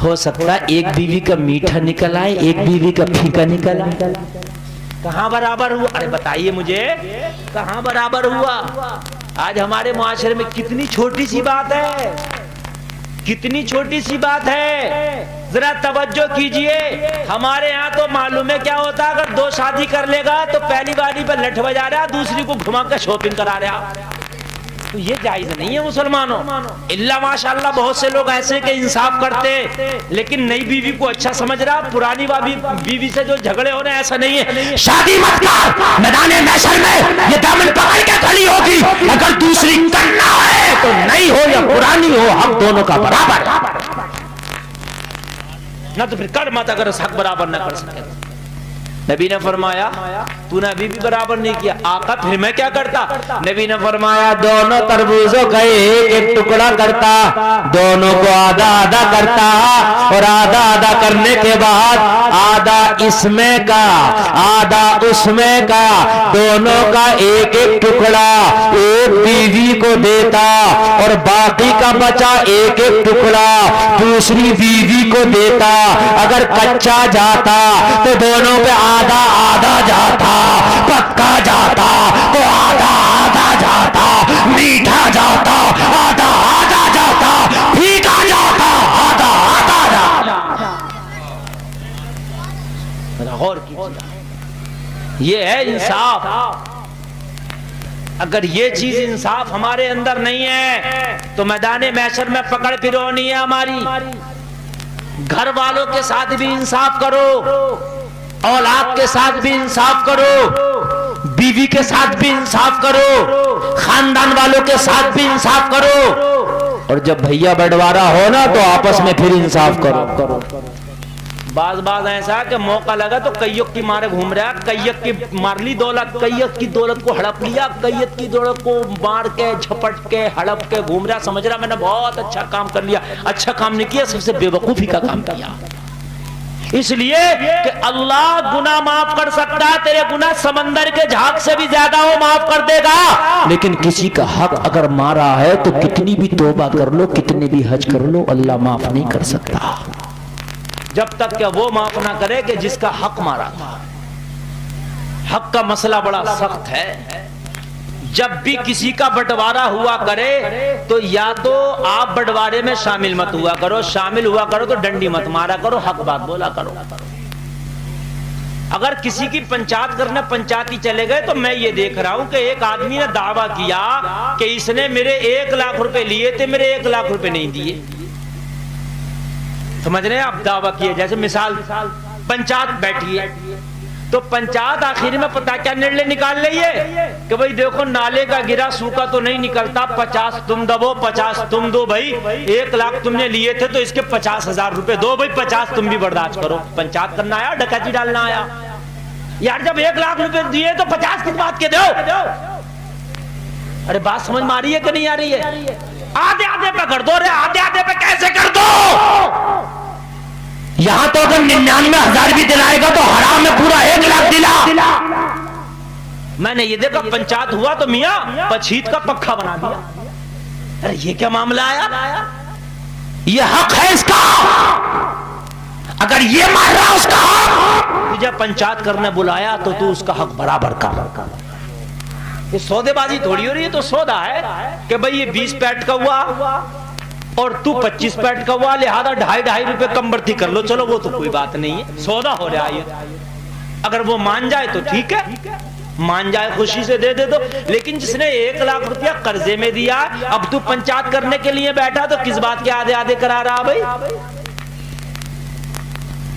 ہو سکتا ہے ایک بیوی کا میٹھا نکل آئے، ایک بیوی کا پھیکا نکل آئے۔ کہاں برابر ہوا؟ ارے بتائیے مجھے کہاں برابر ہوا؟ آج ہمارے معاشرے میں کتنی چھوٹی سی بات ہے، کتنی چھوٹی سی بات ہے، ذرا توجہ کیجئے۔ ہمارے ہاں تو معلوم ہے کیا ہوتا ہے، اگر 2 شادی کر لے گا تو پہلی گاڑی پہ لٹھ بجا رہا، دوسری کو گھما کر شاپنگ کرا رہا، تو یہ جائز نہیں ہے مسلمانوں۔ اللہ ماشاءاللہ بہت سے لوگ ایسے کہ انصاف کرتے، لیکن نئی بیوی کو اچھا سمجھ رہا، پرانی بیوی سے جو جھگڑے ہو رہے ہیں ایسا نہیں ہے۔ شادی مت کر، میدان محشر میں یہ دامن پکڑ کے کھڑی ہوگی، اگر دوسری کرنا ہے تو نئی ہو یا پرانی ہو، حق دونوں کا برابر، نہ تو پھر کر مت اگر حق برابر نہ کر سکے۔ نبی نے فرمایا تو نے ابھی بھی برابر نہیں کیا. آقا پھر میں کیا کرتا؟ نبی نے فرمایا دونوں تربوزوں کا ایک ایک ٹکڑا کرتا, دونوں کو آدھا آدھا کرتا, اور آدھا آدھا کرنے کے بعد آدھا اس میں کا آدھا اس میں کا, دونوں کا ایک ایک ٹکڑا ایک بیوی کو دیتا, اور باقی کا بچا ایک ایک ٹکڑا دوسری بیوی کو دیتا. اگر کچا جاتا تو دونوں پہ آدھا آدھا جاتا, پکا جاتا تو آدھا آدھا جاتا, میٹھا جاتا آدھا آدھا جاتا, پھیکا جاتا آدھا آدھا جاتا. غور کیجیے, یہ ہے انصاف. اگر یہ چیز انصاف ہمارے اندر نہیں ہے تو میدان محشر میں پکڑ پھرونی ہے ہماری. گھر والوں کے ساتھ بھی انصاف کرو, اولاد کے ساتھ بھی انصاف کرو, بیوی کے ساتھ بھی انصاف کرو, خاندان والوں کے ساتھ بھی انصاف کرو, اور جب بھیا بٹوارا ہو نا تو آپس میں پھر انصاف کرو. بعض ایسا کہ موقع لگا تو کئیک کی مارے گھوم رہا, کئیک کی مار لی دولت, کئیک کی دولت کو ہڑپ لیا, کئیک کی دولت کو مار کے جھپٹ کے ہڑپ کے گھوم رہا, سمجھ رہا میں نے بہت اچھا کام کر لیا. اچھا کام نہیں کیا, سب سے بے وقوفی کا کام کیا. اس لیے کہ اللہ گناہ معاف کر سکتا ہے, تیرے گناہ سمندر کے جھاگ سے بھی زیادہ وہ معاف کر دے گا, لیکن کسی کا حق اگر مارا ہے تو کتنی بھی توبہ کر لو, کتنے بھی حج کر لو, اللہ معاف نہیں کر سکتا جب تک کہ وہ معاف نہ کرے کہ جس کا حق مارا تھا. حق کا مسئلہ بڑا سخت ہے. جب بھی کسی کا بٹوارا ہوا کرے تو یا تو آپ بٹوارے میں شامل مت ہوا کرو, شامل ہوا کرو تو ڈنڈی مت مارا کرو, حق بات بولا کرو. اگر کسی کی پنچایت کرنے پنچایتی چلے گئے تو میں یہ دیکھ رہا ہوں کہ ایک آدمی نے دعویٰ کیا کہ اس نے میرے 1 لاکھ روپے لیے تھے, میرے 1 لاکھ روپے نہیں دیے. سمجھ رہے ہیں آپ, دعویٰ کیے. جیسے مثال پنچایت بیٹھی ہے تو پنچایت آخر میں پتہ کیا نرلے نکال رہی ہے کہ بھئی دیکھو نالے کا گرا سوکھا تو نہیں نکلتا, 50 تم دبو 50 تم دو, بھائی 1 لاکھ تم نے لیے تھے تو اس کے 50,000 روپے دو, بھائی 50 تم بھی برداشت کرو. پنچایت کرنا آیا, ڈکیتی ڈالنا آیا یار. جب 1 لاکھ روپے دیے تو 50 کس بات کے دو. ارے بات سمجھ میں آ رہی ہے کہ نہیں آ رہی ہے؟ آدھے آدھے پہ کر دو رے, آدھے آدھے پہ کیسے کر دو؟ یہاں تو اگر 99,000 بھی دلائے گا تو حرام میں پورا 1 لاکھ دلا. میں نے یہ دیکھا پنچایت ہوا تو میاں پچھیت کا پکھا بنا دیا. ارے یہ کیا معاملہ آیا؟ یہ حق ہے اس کا, اگر یہ مار رہا اس کا حق, تجھے پنچایت کرنے بلایا تو تو اس کا حق برابر کر. یہ سودے بازی تھوڑی ہو رہی ہے, تو سودا ہے کہ بھئی یہ 20 پیٹ کا ہوا اور تو 25 پیٹ کا ہوا, لہذا 2.5 روپے کم بڑھتی کر لو, چلو وہ تو کوئی بات نہیں ہے, سودا ہو رہا ہے. اگر وہ مان جائے تو ٹھیک ہے, مان جائے خوشی سے دے دو. لیکن جس نے 1 لاکھ روپیہ قرضے میں دیا, اب تو پنچایت کرنے کے لیے بیٹھا تو کس بات کے آدھے آدھے کرا رہا بھائی؟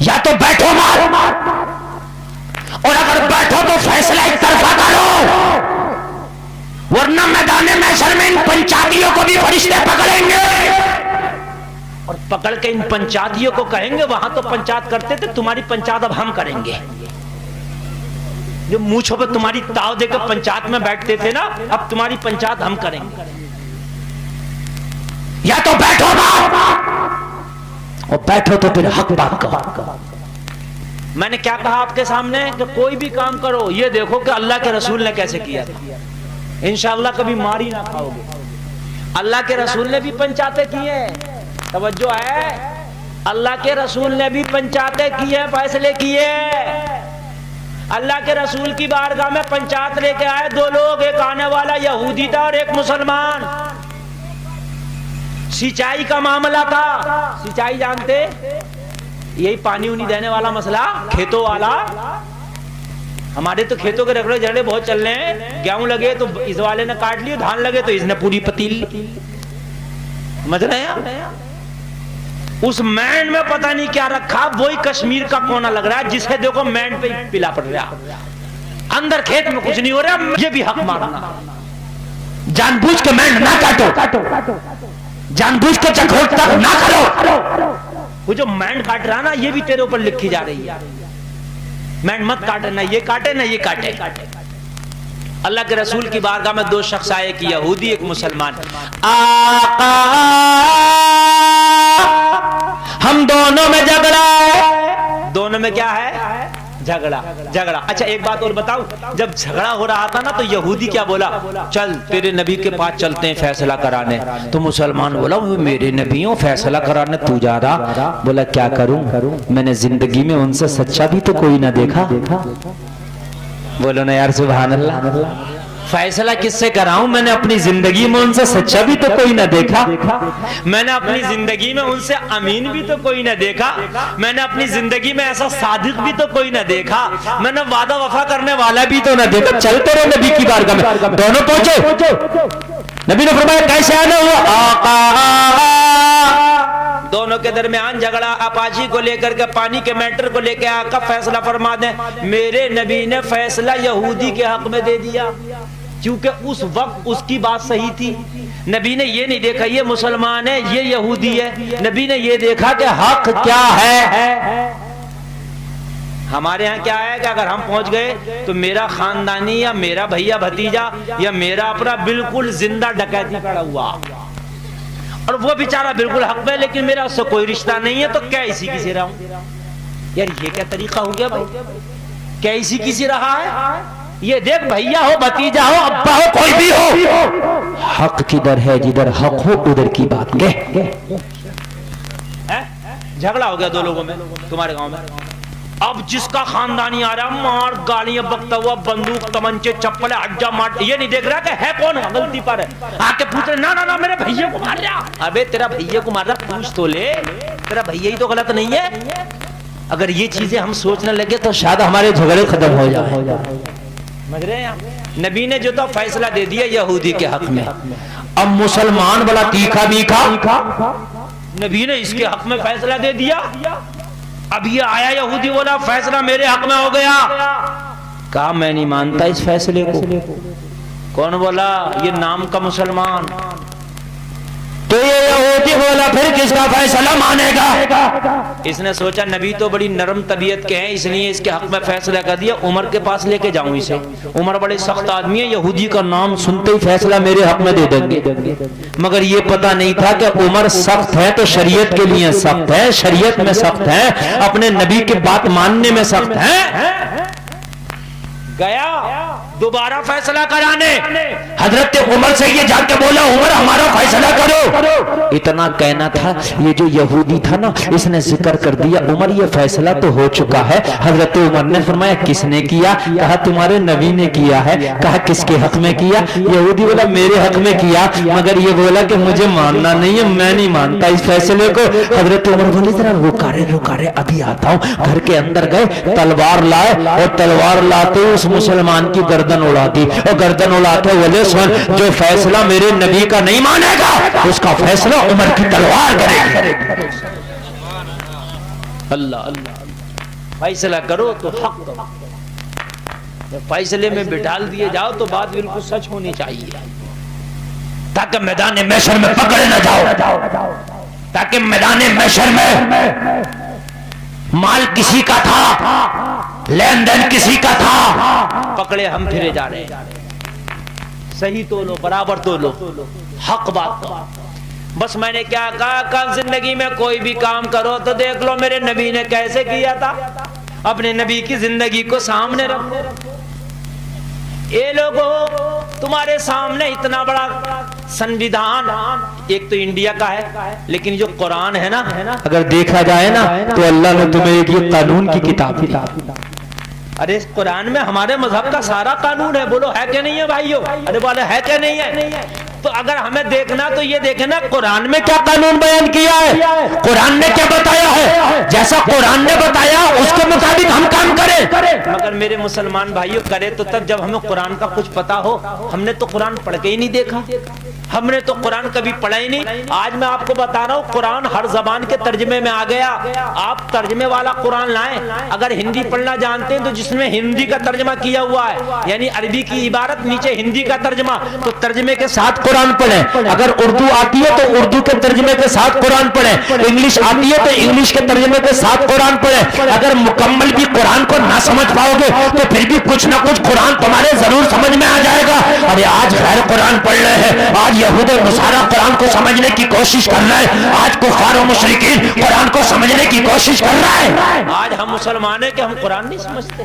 یا تو بیٹھو مار, اور اگر بیٹھو تو فیصلہ ایک طرفہ کرو, ورنہ میدان محشر میں ان پنچایتیوں کو بھی فرشتے پکڑیں گے اور پکڑ کے ان پنچایتیوں کو کہیں گے وہاں تو پنچایت کرتے تھے, تمہاری پنچایت اب ہم کریں گے. جو مونچھوں پہ تمہاری تاؤ دے کے پنچایت میں بیٹھتے تھے نا, اب تمہاری پنچایت ہم کریں گے. یا تو بیٹھو اور بیٹھو تو پھر حق بات کہو. میں نے کیا کہا آپ کے سامنے کہ کوئی بھی کام کرو یہ دیکھو کہ اللہ کے رسول نے کیسے کیا تھا. انشاءاللہ کبھی ماری نہ کھاؤ گے. اللہ کے رسول نے بھی پنچایتیں کی ہیں, توجہ ہے, اللہ کے رسول نے بھی پنچایتیں کی ہیں, فیصلے کیے. اللہ کے رسول کی بارگاہ میں پنچایت لے کے آئے 2 لوگ, ایک آنے والا یہودی تھا اور ایک مسلمان. سینچائی کا معاملہ تھا. سینچائی جانتے, یہی پانی انہی دینے والا مسئلہ, کھیتوں والا. ہمارے تو کھیتوں کے رگڑے جھگڑے بہت چل رہے ہیں, گیہوں لگے تو اس والے نے کاٹ لیے, دھان لگے تو اس نے پوری پتیل. سمجھ رہے ہیں؟ اس مینڈ میں پتہ نہیں کیا رکھا, وہی کشمیر کا کونا لگ رہا ہے جسے دیکھو مینڈ پہ پلا پڑ رہا, اندر کھیت میں کچھ نہیں ہو رہا. یہ بھی حق مارنا, جان بوجھ کے مینڈ نہ کاٹو, جان بوجھ کے چکھوٹ تک نہ کرو. وہ جو مینڈ کاٹ رہا نا یہ بھی تیرے اوپر لکھی جا رہی ہے. مینڈ مت کاٹے، نہ یہ کاٹے نہ یہ کاٹے۔ اللہ کے رسول کی بارگاہ میں دو شخص آئے، ایک یہودی ایک مسلمان۔ آقا ہم دونوں میں جھگڑا ہے، دونوں میں کیا ہے؟ جھگڑا۔ اچھا ایک بات اور بتاؤ، جب جھگڑا ہو رہا تھا نا تو یہودی کیا بولا؟ چل تیرے نبی کے پاس چلتے ہیں فیصلہ کرانے۔ تو مسلمان بولا میرے نبیوں فیصلہ کرانے تو جا رہا؟ بولا کیا کروں، میں نے زندگی میں ان سے سچا بھی تو کوئی نہ دیکھا۔ بولو نا یار سبحان اللہ، فیصلہ کس سے کراؤں؟ میں نے اپنی زندگی میں ان سے سچا بھی تو کوئی نہ دیکھا، میں نے اپنی زندگی میں ان سے امین بھی تو کوئی نہ دیکھا، میں نے اپنی زندگی میں ایسا صادق بھی تو کوئی نہ دیکھا، میں نے وعدہ وفا کرنے والا بھی تو نہ دیکھا۔ چلتے رہے نبی کی بارگاہ میں، دونوں پہنچے، نبی نے فرمایا کیسے آنا ہوا؟ آقا دونوں کے درمیان جھگڑا، اپاچی کو لے کر کے، پانی کے میٹر کو لے کے، آقا فیصلہ فرما دیں۔ میرے نبی نے فیصلہ یہودی کے حق میں دے دیا، کیونکہ اس وقت اس کی بات صحیح تھی۔ نبی نے یہ نہیں دیکھا یہ مسلمان ہے یہ یہودی ہے، نبی نے یہ دیکھا کہ حق کیا ہے۔ ہمارے ہاں کیا ہے کہ اگر ہم پہنچ گئے تو میرا خاندانی یا میرا بھیا بھتیجا یا میرا اپنا بالکل زندہ ڈکیتی پڑا ہوا، اور وہ بیچارہ بالکل حق میں، لیکن میرا اس سے کوئی رشتہ نہیں ہے، تو کیا اسی کی سے رہا ہوں؟ یار یہ کیا طریقہ ہو گیا بھائی؟ کیا اسی کی سے رہا ہے؟ یہ دیکھ بھیا ہو بھتیجا ہو ابا ہو کوئی بھی ہو، حق کدھر ہے؟ جدھر حق ہو ادھر کی بات کہہ۔ جھگڑا ہو گیا دو لوگوں میں تمہارے گاؤں میں، اب جس کا خاندانی آ رہا مار گالیاں بکتا ہوا، بندوق تمنچے چپلے ہڈا مار، یہ نہیں دیکھ رہا کہ ہے کون غلطی پر ہے، آ کے پوچھ رہے نا میرے بھیا کو مار رہا۔ ابے تیرا بھیا کو مار رہا پوچھ تو لے، تیرا بھیا ہی تو غلط نہیں ہے۔ اگر یہ چیزیں ہم سوچنے لگے تو شاید ہمارے جھگڑے ختم ہو جائے۔ سمجھ رہے ہیں؟ نبی نے جو تو فیصلہ دے دیا یہودی کے حق میں، اب مسلمان بڑا تیکھا میٹھا، نبی نے اس کے حق میں فیصلہ دے دیا، اب یہ آیا یہودی بولا فیصلہ میرے حق میں ہو گیا، کہا میں نہیں مانتا اس فیصلے کو۔ کون بولا؟ یہ نام کا مسلمان۔ تو یہ یہودی بولا پھر کس کا فیصلہ مانے گا؟ اس نے سوچا نبی تو بڑی نرم طبیعت کے ہیں، اس لیے اس کے حق میں فیصلہ کر دیا، عمر کے پاس لے کے جاؤں اسے، عمر بڑے سخت آدمی ہے، یہودی کا نام سنتے ہی فیصلہ میرے حق میں دے دیں گے۔ مگر یہ پتہ نہیں تھا کہ عمر سخت ہے تو شریعت کے لیے سخت ہے، شریعت میں سخت ہے، اپنے نبی کی بات ماننے میں سخت ہے۔ گیا دوبارہ فیصلہ کرانے، حضرت عمر سے یہ جا کے بولا عمر ہمارا فیصلہ کرو۔ اتنا کہنا تھا، یہ جو یہودی تھا نا اس نے ذکر کر دیا عمر یہ فیصلہ تو ہو چکا ہے۔ حضرت عمر نے فرمایا کس نے کیا؟ کہا تمہارے نبی نے کیا ہے۔ کہا کس کے حق میں کیا؟ یہودی بولا میرے حق میں کیا، مگر یہ بولا کہ مجھے ماننا نہیں ہے، میں نہیں مانتا اس فیصلے کو۔ حضرت عمر بولے ذرا رکا رے ابھی آتا ہوں۔ گھر کے اندر گئے، تلوار لائے اور تلوار لاتے اس مسلمان کی گردن اڑا دی، اور گردن اڑاتے بولے سن جو فیصلہ میرے نبی کا نہیں مانے گا اس کا فیصلہ عمر کی تلوار کرے گی۔ اللہ فیصلہ کرو تو حق کرو، فیصلے میں بٹھال دیے جاؤ تو بات بالکل سچ ہونی چاہیے، تاکہ میدان محشر میں پکڑے نہ جاؤ، تاکہ میدان محشر میں مال کسی کا تھا، لین دین کسی کا تھا، پکڑے ہم پھرے جا رہے ہیں۔ صحیح تو لو، برابر تو لو، حق بات تو۔ بس میں نے کیا کہا، کل زندگی میں کوئی بھی کام کرو تو دیکھ لو میرے نبی نے کیسے کیا تھا، اپنے نبی کی زندگی کو سامنے رکھو۔ یہ لوگوں تمہارے سامنے اتنا بڑا سنویدھان ایک تو انڈیا کا ہے، لیکن جو قرآن ہے نا اگر دیکھا جائے نا تو اللہ نے تمہیں ایک یہ قانون کی کتاب دی۔ ارے اس قرآن میں ہمارے مذہب کا سارا قانون ہے، بولو ہے کہ نہیں ہے بھائیو؟ ارے بولے ہے کہ نہیں ہے؟ تو اگر ہمیں دیکھنا تو یہ دیکھیں نا قرآن میں کیا قانون بیان کیا ہے، قرآن نے کیا بتایا ہے، جیسا قرآن نے بتایا اس کے مطابق ہم کام کریں۔ مگر میرے مسلمان بھائیوں کرے تو تب جب ہمیں قرآن کا کچھ پتا ہو، ہم نے تو قرآن پڑھ کے ہی نہیں دیکھا، ہم نے تو قرآن کبھی پڑھا ہی نہیں۔ آج میں آپ کو بتا رہا ہوں قرآن ہر زبان کے ترجمے میں آ گیا، آپ ترجمے والا قرآن لائیں۔ اگر ہندی پڑھنا جانتے ہیں تو جس میں ہندی کا ترجمہ کیا ہوا ہے، یعنی عربی کی عبارت نیچے ہندی کا ترجمہ، تو ترجمے کے ساتھ قرآن پڑھیں, اگر اردو آتی ہے تو اردو کے ترجمے کے ساتھ قرآن پڑھیں, انگلش آتی ہے تو انگلش کے ترجمے کے ساتھ قرآن پڑھیں. اگر مکمل بھی قرآن کو نہ سمجھ پاؤ گے تو پھر بھی کچھ نہ کچھ قرآن تمہارے ضرور سمجھ میں آ جائے گا. ارے آج غیر قرآن پڑھ رہے ہیں, آج یہود و نصارہ قرآن کو سمجھنے کی کوشش کر رہے ہیں, آج کفار و مشرکین قرآن کو سمجھنے کی کوشش کر رہے ہیں. آج ہم مسلمان ہیں کہ ہم قرآن نہیں سمجھتے؟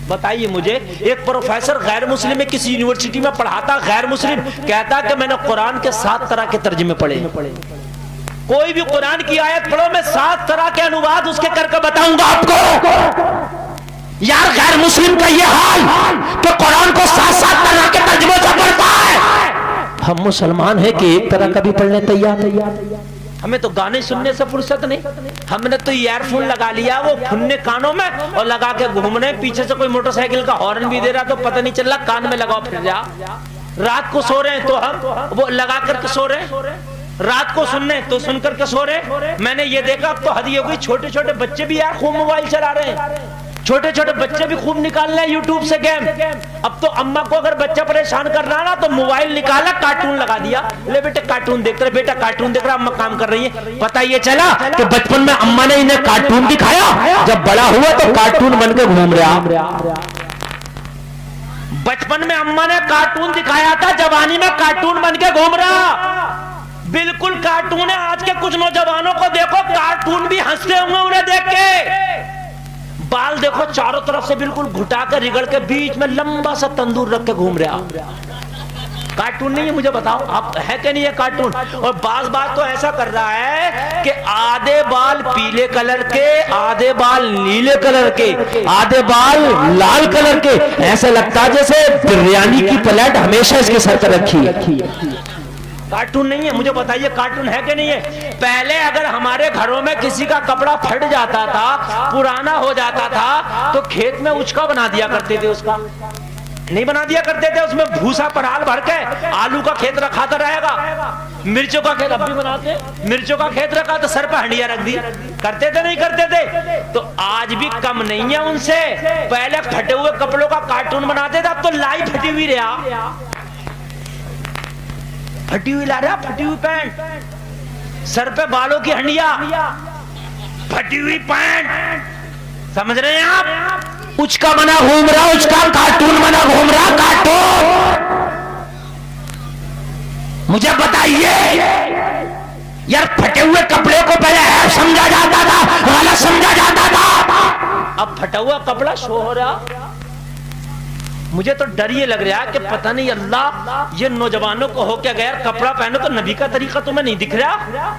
بتائیے مجھے. ایک پروفیسر غیر مسلم کسی یونیورسٹی میں پڑھاتا, غیر مسلم, کہتا کہ میں نے قرآن کے 7 طرح کے ترجمے پڑھے. کوئی بھی قرآن کی آیت پڑھو, میں 7 طرح کے انواد اس کے کر کے بتاؤں گا آپ کو. یار غیر مسلم کا یہ حال کہ قرآن کو 7 طرح کے ترجمے سے پڑھتا ہے, ہم مسلمان ہیں کہ ایک طرح کا بھی پڑھنے تیار. ہمیں تو گانے سننے سے فرصت نہیں, ہم نے تو ایئر فون لگا لیا, وہ پھننے کانوں میں اور لگا کے گھومنے, پیچھے سے کوئی موٹر سائیکل کا ہارن بھی دے رہا تو پتہ نہیں چل رہا, کان میں لگاؤ پھر جا. رات کو سو رہے ہیں تو ہم وہ لگا کر کے سو رہے ہیں, رات کو سننے تو سن کر کے سو رہے. میں نے یہ دیکھا اب تو حد ہو گئی, چھوٹے چھوٹے بچے بھی یار خوب موبائل چلا رہے ہیں, چھوٹے چھوٹے بچے بھی خوب نکال رہے ہیں یوٹیوب سے گیم. اب تو اماں کو اگر بچہ پریشان کر رہا نا تو موبائل نکالا, کارٹون لگا دیا, لے بیٹے کارٹون دیکھ رہے, بیٹا کارٹون دیکھ رہا, اماں کام کر رہی ہے. پتہ یہ چلا کہ بچپن میں اماں نے انہیں کارٹون دکھایا, جب بڑا ہوا تو کارٹون بن کے گھوم رہا. بچپن میں اماں نے کارٹون دکھایا تھا, جوانی میں کارٹون بن کے گھوم رہا. بالکل کارٹون ہے. آج کے کچھ نوجوانوں کو دیکھو, کارٹون بھی ہنستے ہوں گے انہیں دیکھ کے. بال دیکھو چاروں طرف سے بالکل گھٹا کر رگڑ کے, بیچ میں لمبا سا تندور رکھ کے گھوم رہا. کارٹون نہیں ہے؟ مجھے بتاؤ آپ ہے کہ نہیں ہے کارٹون؟ اور بعض بات تو ایسا کر رہا ہے کہ آدھے بال پیلے کلر کے, آدھے بال نیلے کلر کے, آدھے بال لال کلر کے, ایسا لگتا جیسے بریانی کی پلیٹ ہمیشہ اس کے سر پر رکھی ہے. کارٹون نہیں ہے؟ مجھے بتائیے کارٹون ہے کہ نہیں ہے؟ پہلے اگر ہمارے گھروں میں کسی کا کپڑا پھٹ جاتا تھا, پرانا ہو جاتا تھا, تو کھیت میں اچکا بنا دیا کرتے تھے. اس کا نہیں بنا دیا کرتے تھے, اس میں بھوسا پرال بھر کے, آلو کا کھیت رکھا تو رہے گا, مرچوں کا کھیت اب بھی بناتے, مرچوں کا کھیت رکھا تو سر پہ ہنڈیا رکھ دی. کرتے تھے نہیں کرتے تھے؟ تو آج بھی کم نہیں ہے ان سے. پہلے پھٹے ہوئے کپڑوں کا کارٹون بناتے تھے, اب تو لائی پھٹی ہوئی رہا, پھٹی ہوئی لا رہا, پھٹی ہوئی پینٹ, سر پہ بالوں کی ہنڈیا, پھٹی ہوئی پینٹ. سمجھ رہے ہیں آپ؟ اچکا بنا گھوم رہا, اچکا کارٹون بنا گھوم رہا, کارٹون. مجھے بتائیے یار, پھٹے ہوئے کپڑے کو پہلے عیب سمجھا جاتا تھا, غلط سمجھا جاتا تھا, اب پھٹا ہوا کپڑا شو ہو رہا. مجھے تو ڈر یہ لگ رہا ہے کہ پتہ نہیں اللہ یہ نوجوانوں کو ہو کیا گیا, کپڑا پہنو تو نبی کا طریقہ تمہیں نہیں دکھ رہا.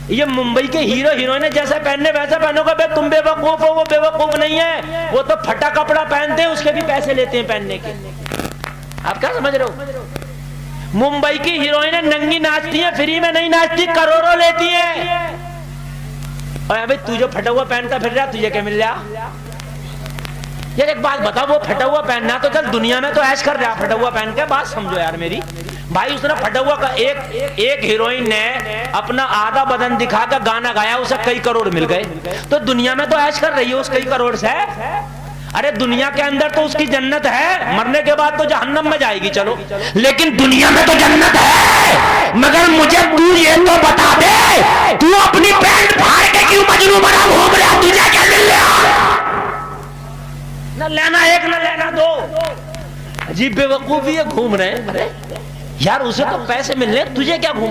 یہ ممبئی کے ہیرو ہیروئنیں جیسے پہننے ویسے پہنو گے. بے تم بے وقوف ہو, وہ بے وقوف نہیں ہے, وہ تو پھٹا کپڑا پہنتے ہیں, اس کے بھی پیسے لیتے ہیں پہننے کے. آپ کیا سمجھ رہے ہو؟ ممبئی کی ہیروئنیں ننگی ناچتی ہیں, فری میں نہیں ناچتی, کروڑوں لیتی ہیں. اور ابھی تو جو پھٹا ہوا پہنتا پھر رہا, تجھے کیا مل رہا؟ یار ایک بات بتا, وہ پھٹا ہوا پہننا تو چل دنیا میں تو ایش کر رہا پھٹا ہوا پہن کے. بات سمجھو یار میری بھائی, اس نے پھٹا ہوا کا ایک ہیروئن نے اپنا آدھا بدن دکھا کر گانا گایا, اسے کئی کروڑ مل گئے. تو دنیا میں تو ایش کر رہی ہے اس کئی کروڑ سے. ارے دنیا کے اندر تو اس کی جنت ہے, مرنے کے بعد تو جہنم میں جائے گی. چلو لیکن دنیا میں تو جنت ہے, مگر مجھے تو یہ تو بتا دے, تو اپنی پینٹ پھاڑ کے کیوں مجنوں بنا گھوم رہا, تجھے کیا مل رہا؟ نہ لینا ایک نہ لینا دو, عجیب بے وقوفی ہے, گھوم رہے ہیں. یار اسے تو پیسے مل رہے, تجھے کیا گھوم.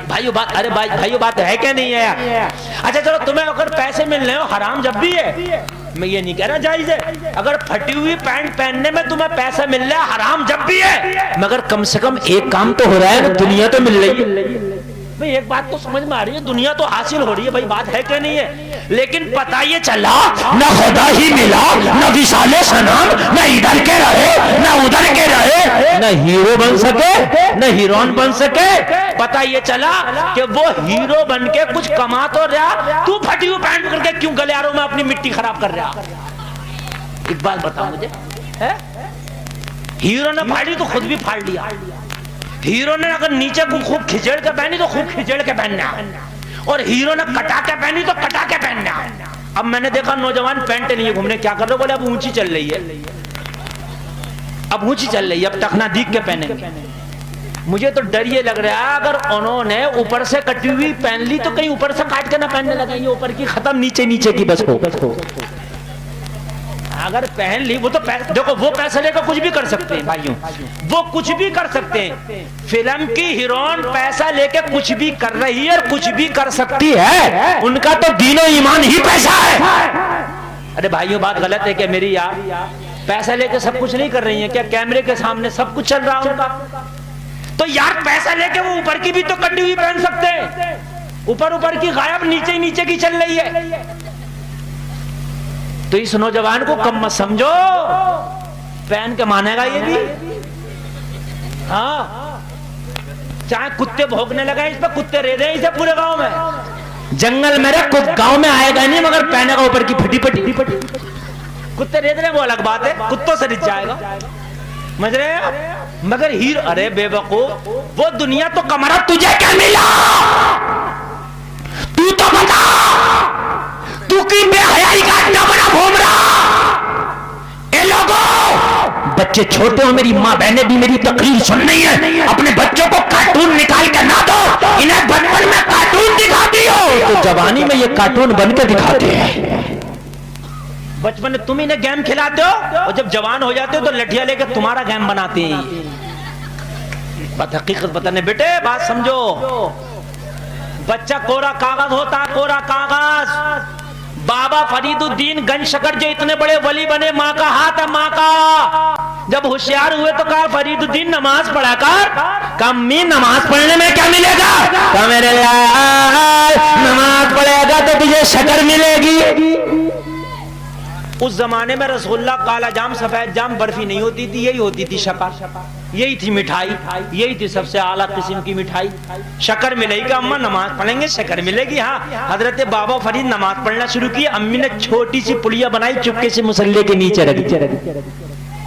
بھائیو بات, ارے بھائیو بات ہے کہ نہیں ہے؟ اچھا چلو, تمہیں اگر پیسے مل رہے ہو حرام جب بھی ہے, میں یہ نہیں کہہ رہا جائز ہے. اگر پھٹی ہوئی پینٹ پہننے میں تمہیں پیسہ مل رہا ہے, حرام جب بھی ہے, مگر کم سے کم ایک کام تو ہو رہا ہے, دنیا تو مل رہی ہے. بھئی ایک بات تو سمجھ میں آ رہی ہے, دنیا تو حاصل ہو رہی ہے, بھائی بات ہے کہ نہیں ہے؟ لیکن پتہ یہ چلا نہ خدا ہی ملا, نہ وصال صنم, نہ ادھر کے رہے نہ ادھر کے رہے, نہ ہیرو بن سکے نہ ہیروئن بن سکے. پتہ یہ چلا کہ وہ ہیرو بن کے کچھ کما تو رہا, تو پھٹی ہوئی پینٹ کر کے کیوں گلیاروں میں اپنی مٹی خراب کر رہا؟ ایک بات بتا مجھے, ہیرو نے پھاڑی تو خود بھی پھاڑ لیا. ہیرو نے اگر نیچے کو خوب کھچڑ کے پہنی تو خوب کھچڑ کے پہننا, اور ہیرو نے کٹا کے پہنی تو کٹا کے پہننا. اب میں نے دیکھا نوجوان پینٹ نہیں ہے گھومنے, کیا کر رہے, بولے اب اونچی چل رہی ہے, اب اونچی چل رہی ہے, اب ٹخنا دیکھ کے پہنے. مجھے تو ڈر یہ لگ رہا ہے اگر انہوں نے اوپر سے کٹی ہوئی پہن لی تو کہیں اوپر سے کاٹ کے نہ پہننے لگیں گے، اوپر کی ختم نیچے نیچے کی بس ہو. اگر پہن لی وہ تو دیکھو وہ پیسے لے کر کچھ بھی کر سکتے ہیں بھائیوں، وہ کچھ بھی کر سکتے ہیں. فلم کی ہیروئن پیسہ لے کے کچھ بھی کر رہی ہے اور کچھ بھی کر سکتی ہے، ان کا تو دین و ایمان ہی پیسہ ہے. ارے بھائیوں بات غلط ہے کہ میری یار پیسہ لے کے سب کچھ نہیں کر رہی ہیں کیا؟ کیمرے کے سامنے سب کچھ چل رہا ان کا. تو یار پیسہ لے کے وہ اوپر کی بھی تو کٹی ہوئی پہن سکتے ہیں، اوپر کی غائب نیچے نیچے کی چل رہی ہے. تو اس نوجوان کو کم مت سمجھو، پہن کے مانے گا یہ بھی. ہاں چاہے کتے بھونکنے لگے اس پہ، کتے رہ دیں اسے پورے گاؤں میں. جنگل میں رہ گاؤں میں آئے گا نہیں مگر پہنے گا اوپر کی پھٹی پٹی. کتے رہ دیں وہ الگ بات ہے، کتوں سے رچ جائے گا مجھ رہے ہیں. مگر ہیر ارے بے وقوف وہ دنیا تو کمرہ تجھے کیا ملا؟ تو بتا، تو کی بے حیائی کا اڈا بنا گھوم رہا. اے لوگوں بچے چھوٹے ہو، میری ماں بہنیں بھی میری تقریر سن رہی ہیں، اپنے بچوں کو کارٹون نکال کے نہ دو. انہیں بچپن میں کارٹون دکھاتی ہو تو جوانی میں یہ کارٹون بن کے دکھاتے ہیں. بچپن میں تم انہیں گیم کھلاتے ہو اور جب جوان ہو جاتے ہو تو لٹھیا لے کے تمہارا گیم بناتے ہیں. بات حقیقت بتانے بیٹے بات سمجھو. بچہ کورا کاغذ ہوتا ہے، کورا کاغذ. بابا فرید الدین گنج شکر جو اتنے بڑے ولی بنے، ماں کا ہاتھ ہے ماں کا. جب ہوشیار ہوئے تو کہا فرید الدین نماز پڑھا کر. کہا امی نماز پڑھنے میں کیا ملے گا؟ کہا میرے لال نماز پڑھے گا تو تجھے شکر ملے گی. اس زمانے میں رسول اللہ کالا جام سفید جام برفی نہیں ہوتی تھی، یہی ہوتی تھی شکر، یہی تھی مٹھائی، یہی تھی سب سے اعلیٰ قسم کی مٹھائی. شکر ملے گی، اماں نماز پڑھیں گے شکر ملے گی. ہاں حضرت بابا فرید نماز پڑھنا شروع کی، امی نے چھوٹی سی پڑیا بنائی چپکے سے مصلے کے نیچے رکھ دی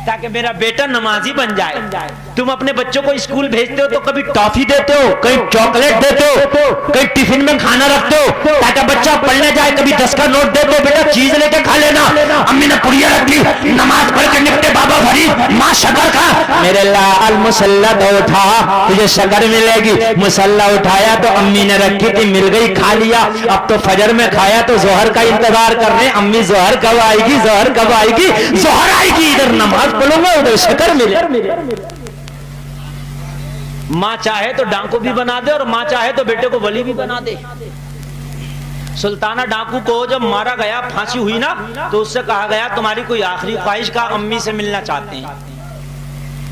تاکہ میرا بیٹا نمازی بن جائے. تم اپنے بچوں کو اسکول بھیجتے ہو تو کبھی ٹافی دیتے ہو، کہیں چاکلیٹ دیتے ہو، کہیں ٹفن میں کھانا رکھتے ہو تاکہ بچہ پڑھنے جائے. کبھی 10 کا نوٹ دیتے ہو، بیٹا چیز لے کے کھا لینا. امی نے پڑیا رکھ لی، نماز پڑھ کے نپٹے بابا فرید، ماں شکر کھا. میرے لال مسلح تو اٹھا تجھے شکر ملے گی. مسلح اٹھایا تو امی نے رکھی تھی، مل گئی کھا لیا. اب تو فجر میں کھایا تو ظہر کا انتظار کر رہے ہیں، امی ظہر کب آئے گی، ظہر کب آئے گی، ظہر آئے گی. ادھر نماز پڑھوں گا ادھر شکر ملے. ماں چاہے تو ڈاکو بھی بنا دے اور ماں چاہے تو بیٹے کو ولی بھی بنا دے. سلطانہ ڈاکو کو جب مارا گیا، پھانسی ہوئی نا، تو اس سے کہا گیا تمہاری کوئی آخری خواہش؟ کا امی سے ملنا چاہتے ہیں.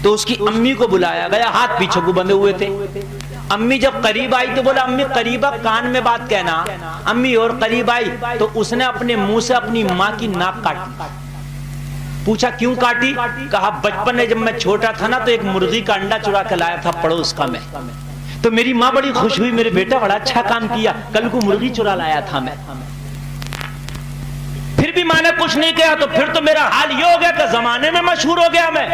تو اس کی امی کو بلایا گیا، ہاتھ پیچھے کو بندھے ہوئے تھے. امی جب قریب آئی تو بولا امی قریبا کان میں بات کہنا. امی اور قریب آئی تو اس نے اپنے منہ سے اپنی ماں کی ناک کاٹی. پوچھا کیوں کاٹی؟ کہا بچپن میں جب میں چھوٹا تھا نا تو ایک مرغی کا انڈا چرا کے لایا تھا پڑوس کا میں، تو میری ماں بڑی خوش ہوئی، میرے بیٹا بڑا اچھا کام کیا، کل کو مرغی چرا لایا تھا میں. پھر بھی ماں نے کچھ نہیں کہا تو پھر تو میرا حال یہ ہو گیا کہ زمانے میں مشہور ہو گیا میں.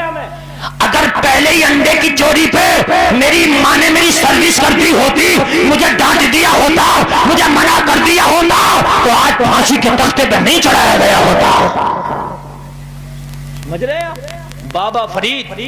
اگر پہلے ہی انڈے کی چوری پہ میری ماں نے میری سروس کر دی ہوتی، مجھے ڈانٹ دیا ہوتا، مجھے منع کر دیا ہوتا، تو آج پھانسی کے تختے پہ نہیں چڑھایا گیا ہوتا. سمجھ رہے ہیں؟ بابا فرید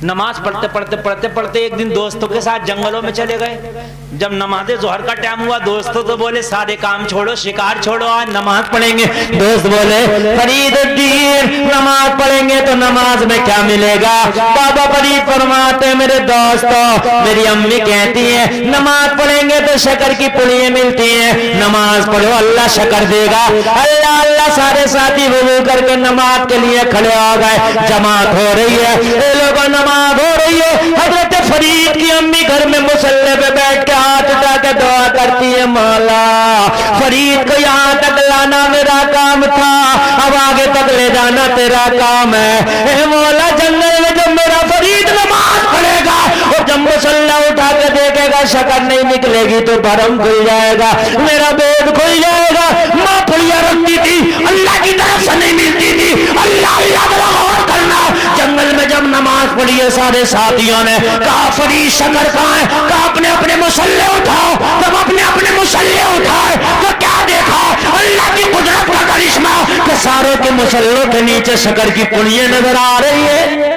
نماز پڑھتے ایک دن دوستوں کے ساتھ جنگلوں میں چلے گئے. جب نماز ظہر کا ٹائم ہوا دوستوں تو بولے سارے کام چھوڑو، شکار چھوڑو، آج نماز پڑھیں گے. دوست بولے فرید الدین نماز پڑھیں گے تو نماز میں کیا ملے گا؟ بابا فرید فرماتے میرے دوستو، میری امی کہتی ہیں نماز پڑھیں گے تو شکر کی پڑیاں ملتی ہیں، نماز پڑھو اللہ شکر دے گا. اللہ اللہ سارے ساتھی وضو کر کے نماز کے لیے کھڑے ہو گئے. جماعت ہو رہی ہے، اے لوگوں نماز ہو رہی ہے. حضرت فرید کی امی گھر میں مصلی پہ بیٹھ کے ہاتھ اٹھا کے دعا کرتی ہے، مولا فرید کو یہاں تک لانا میرا کام تھا، اب آگے تک لے جانا تیرا کام ہے. اے مولا جنگل میں جب میرا فرید نماز پڑھے گا اور جب مصلی اٹھا کے دیکھے گا شکر نہیں نکلے گی تو بھرم کھل جائے گا، میرا پیٹ کھل جائے گا. ماں پڑیا رکھتی تھی، اللہ کی طرف سے نہیں ملتی تھی. اللہ اللہ ذرا غور کرنا. جنگل میں جب نماز پڑھی ہے سارے ساتھیوں نے کہا فرید شکر کہاں ہے؟ کہا اپنے اپنے مصلی اٹھاؤ. جب اپنے اپنے مصلی اٹھائے تو کیا دیکھا؟ اللہ کی قدرت کا کرشمہ کہ ساروں کے مصلوں کے نیچے شکر کی پڑیاں نظر آ رہی ہے.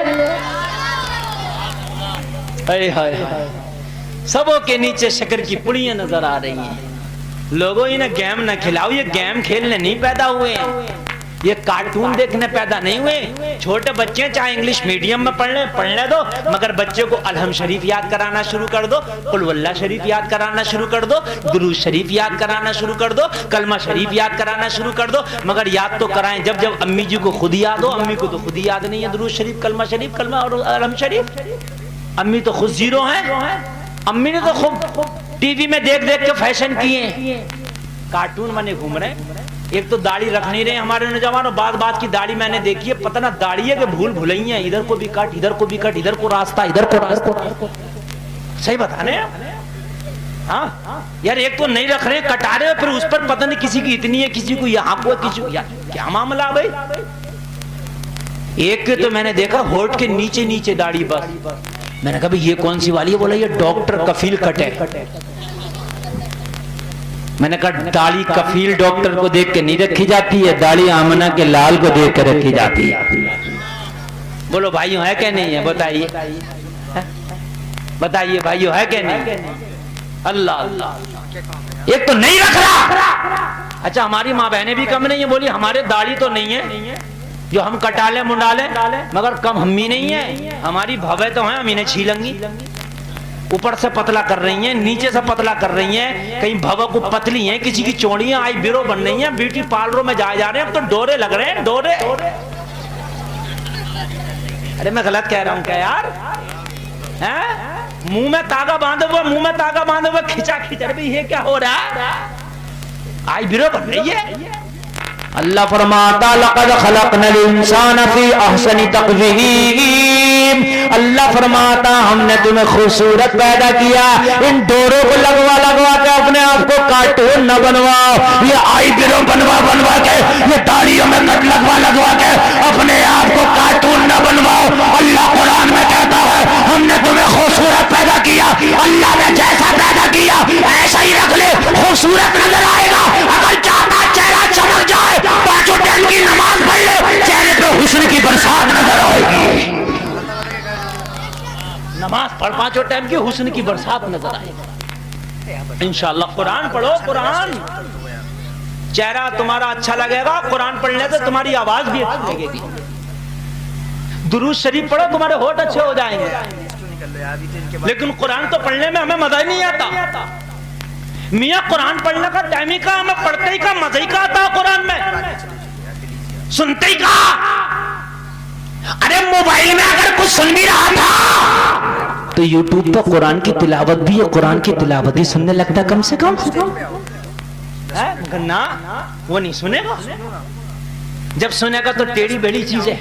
ہائے ہائے، سبوں کے نیچے شکر کی پڑیاں نظر آ رہی ہیں۔ لوگوں انہیں گیم نہ کھلاؤ، یہ گیم کھیلنے نہیں پیدا ہوئے ہیں، یہ کارٹون دیکھنے پیدا نہیں ہوئے۔ چھوٹے بچے چاہے انگلش میڈیم میں پڑھنے دو، مگر بچے کو الحم شریف یاد کرانا شروع کر دو، قل واللہ شریف یاد کرانا شروع کر دو، درود شریف یاد کرانا شروع کر دو، کلمہ شریف یاد کرانا شروع کر دو، مگر یاد تو کرائیں جب امی جی کو خود یاد ہو۔ امی کو تو خود ہی یاد نہیں ہے درود شریف، کلمہ اور الحم شریف۔ امی تو خود زیرو ہیں، امی نے تو خود ٹی وی میں دیکھ دیکھ کے فیشن کیے، کارٹون بنے گھوم رہے ہیں۔ ایک تو داڑھی رکھ نہیں رہے ہمارے نوجوانوں، بات کی داڑھی میں نے دیکھی ہے، پتہ نہ داڑھی ہے کہ بھول ہیں، ادھر کو بھی کٹ، ادھر کو بھی کٹ، ادھر کو راستہ، ادھر کو راستہ۔ صحیح بتانے ہاں یار، ایک تو نہیں رکھ رہے کٹا رہے، پھر اس پر پتہ نہیں کسی کی اتنی ہے، کسی کو یہاں کو، کسی کو کیا معاملہ بھائی۔ ایک تو میں نے دیکھا ہونٹ کے نیچے نیچے داڑھی، بس میں نے کہا بھئی یہ کون سی والی ہے؟ بولا یہ ڈاکٹر کفیل کٹ ہے۔ میں نے کہا داڑھی کفیل ڈاکٹر کو دیکھ کے نہیں رکھی جاتی ہے، داڑھی آمنہ کے لال کو دیکھ کے رکھی جاتی ہے۔ بولو بھائیوں ہے کہ نہیں ہے؟ بتائیے بتائیے بھائیوں ہے کہ نہیں؟ اللہ اللہ، ایک تو نہیں رکھ رہا۔ اچھا ہماری ماں بہنیں بھی کم نہیں ہیں، بولی ہمارے داڑھی تو نہیں ہے جو ہم کٹا لیں منڈا لیں، مگر کم ہم بھی نہیں ہیں، ہماری بھویں تو ہیں، ہم انہیں چھیلیں گی۔ اوپر سے پتلا کر رہی ہیں، نیچے سے پتلا کر رہی ہیں، کہیں بھوا کو پتلی ہیں، کسی کی چوڑیاں آئی بیرو بن رہی ہیں، بیوٹی پارلروں میں جائے جا رہے ہیں، اب تو ڈورے لگ رہے ہیں، ڈورے۔ ارے میں غلط کہہ رہا ہوں کیا یار؟ منہ میں تاگا باندھے ہوئے کھچا کھچا، ارے یہ کیا ہو رہا ہے؟ آئی بیرو بن رہی ہے۔ اللہ فرماتا لقد خلقنا الانسان فی احسن تقویم، اللہ فرماتا ہم نے تمہیں خوبصورت پیدا کیا، ان ڈوروں کو لگوا کے اپنے آپ کو کارٹون نہ بنواؤ، یہ آئی برو بنوا کے، یہ داڑھیوں میں کٹ لگوا کے اپنے آپ کو کارٹون نہ بنواؤ۔ اللہ قرآن میں کہتا ہے ہم نے تمہیں خوبصورت پیدا کیا، اللہ نے جیسا پیدا کیا ایسا ہی رکھ لے، خوبصورت نظر آئے گا۔ اگر چاہتا چہرہ چمک جائے، پانچوں ٹائم کی نماز پڑھ لے، چہرے پہ حسن کی برسات نظر آئے گی۔ نماز پڑھ پانچوں ٹائم کی، حسن کی برسات نظر آئے گی انشاءاللہ۔ قرآن پڑھو، قرآن، چہرہ تمہارا اچھا لگے گا، قرآن پڑھنے سے تمہاری آواز بھی اچھی لگے گی۔ درود شریف پڑھو، تمہارے ہونٹ اچھے ہو جائیں گے، لیکن قرآن تو پڑھنے میں ہمیں مزہ ہی نہیں آتا۔ میاں قرآن پڑھنے کا ٹائم ہی کا، ہمیں پڑھتے ہی کا مزہ ہی کا آتا قرآن میں، سنتے ہی کا۔ ارے موبائل میں اگر کچھ سن بھی رہا تھا تو یوٹیوب پر قرآن کی تلاوت بھی ہے، قرآن کی تلاوت ہی سننے لگتا کم سے کم۔ نہ وہ نہیں سنے گا، جب سنے گا تو ٹیڑھی بیڑھی چیز ہے،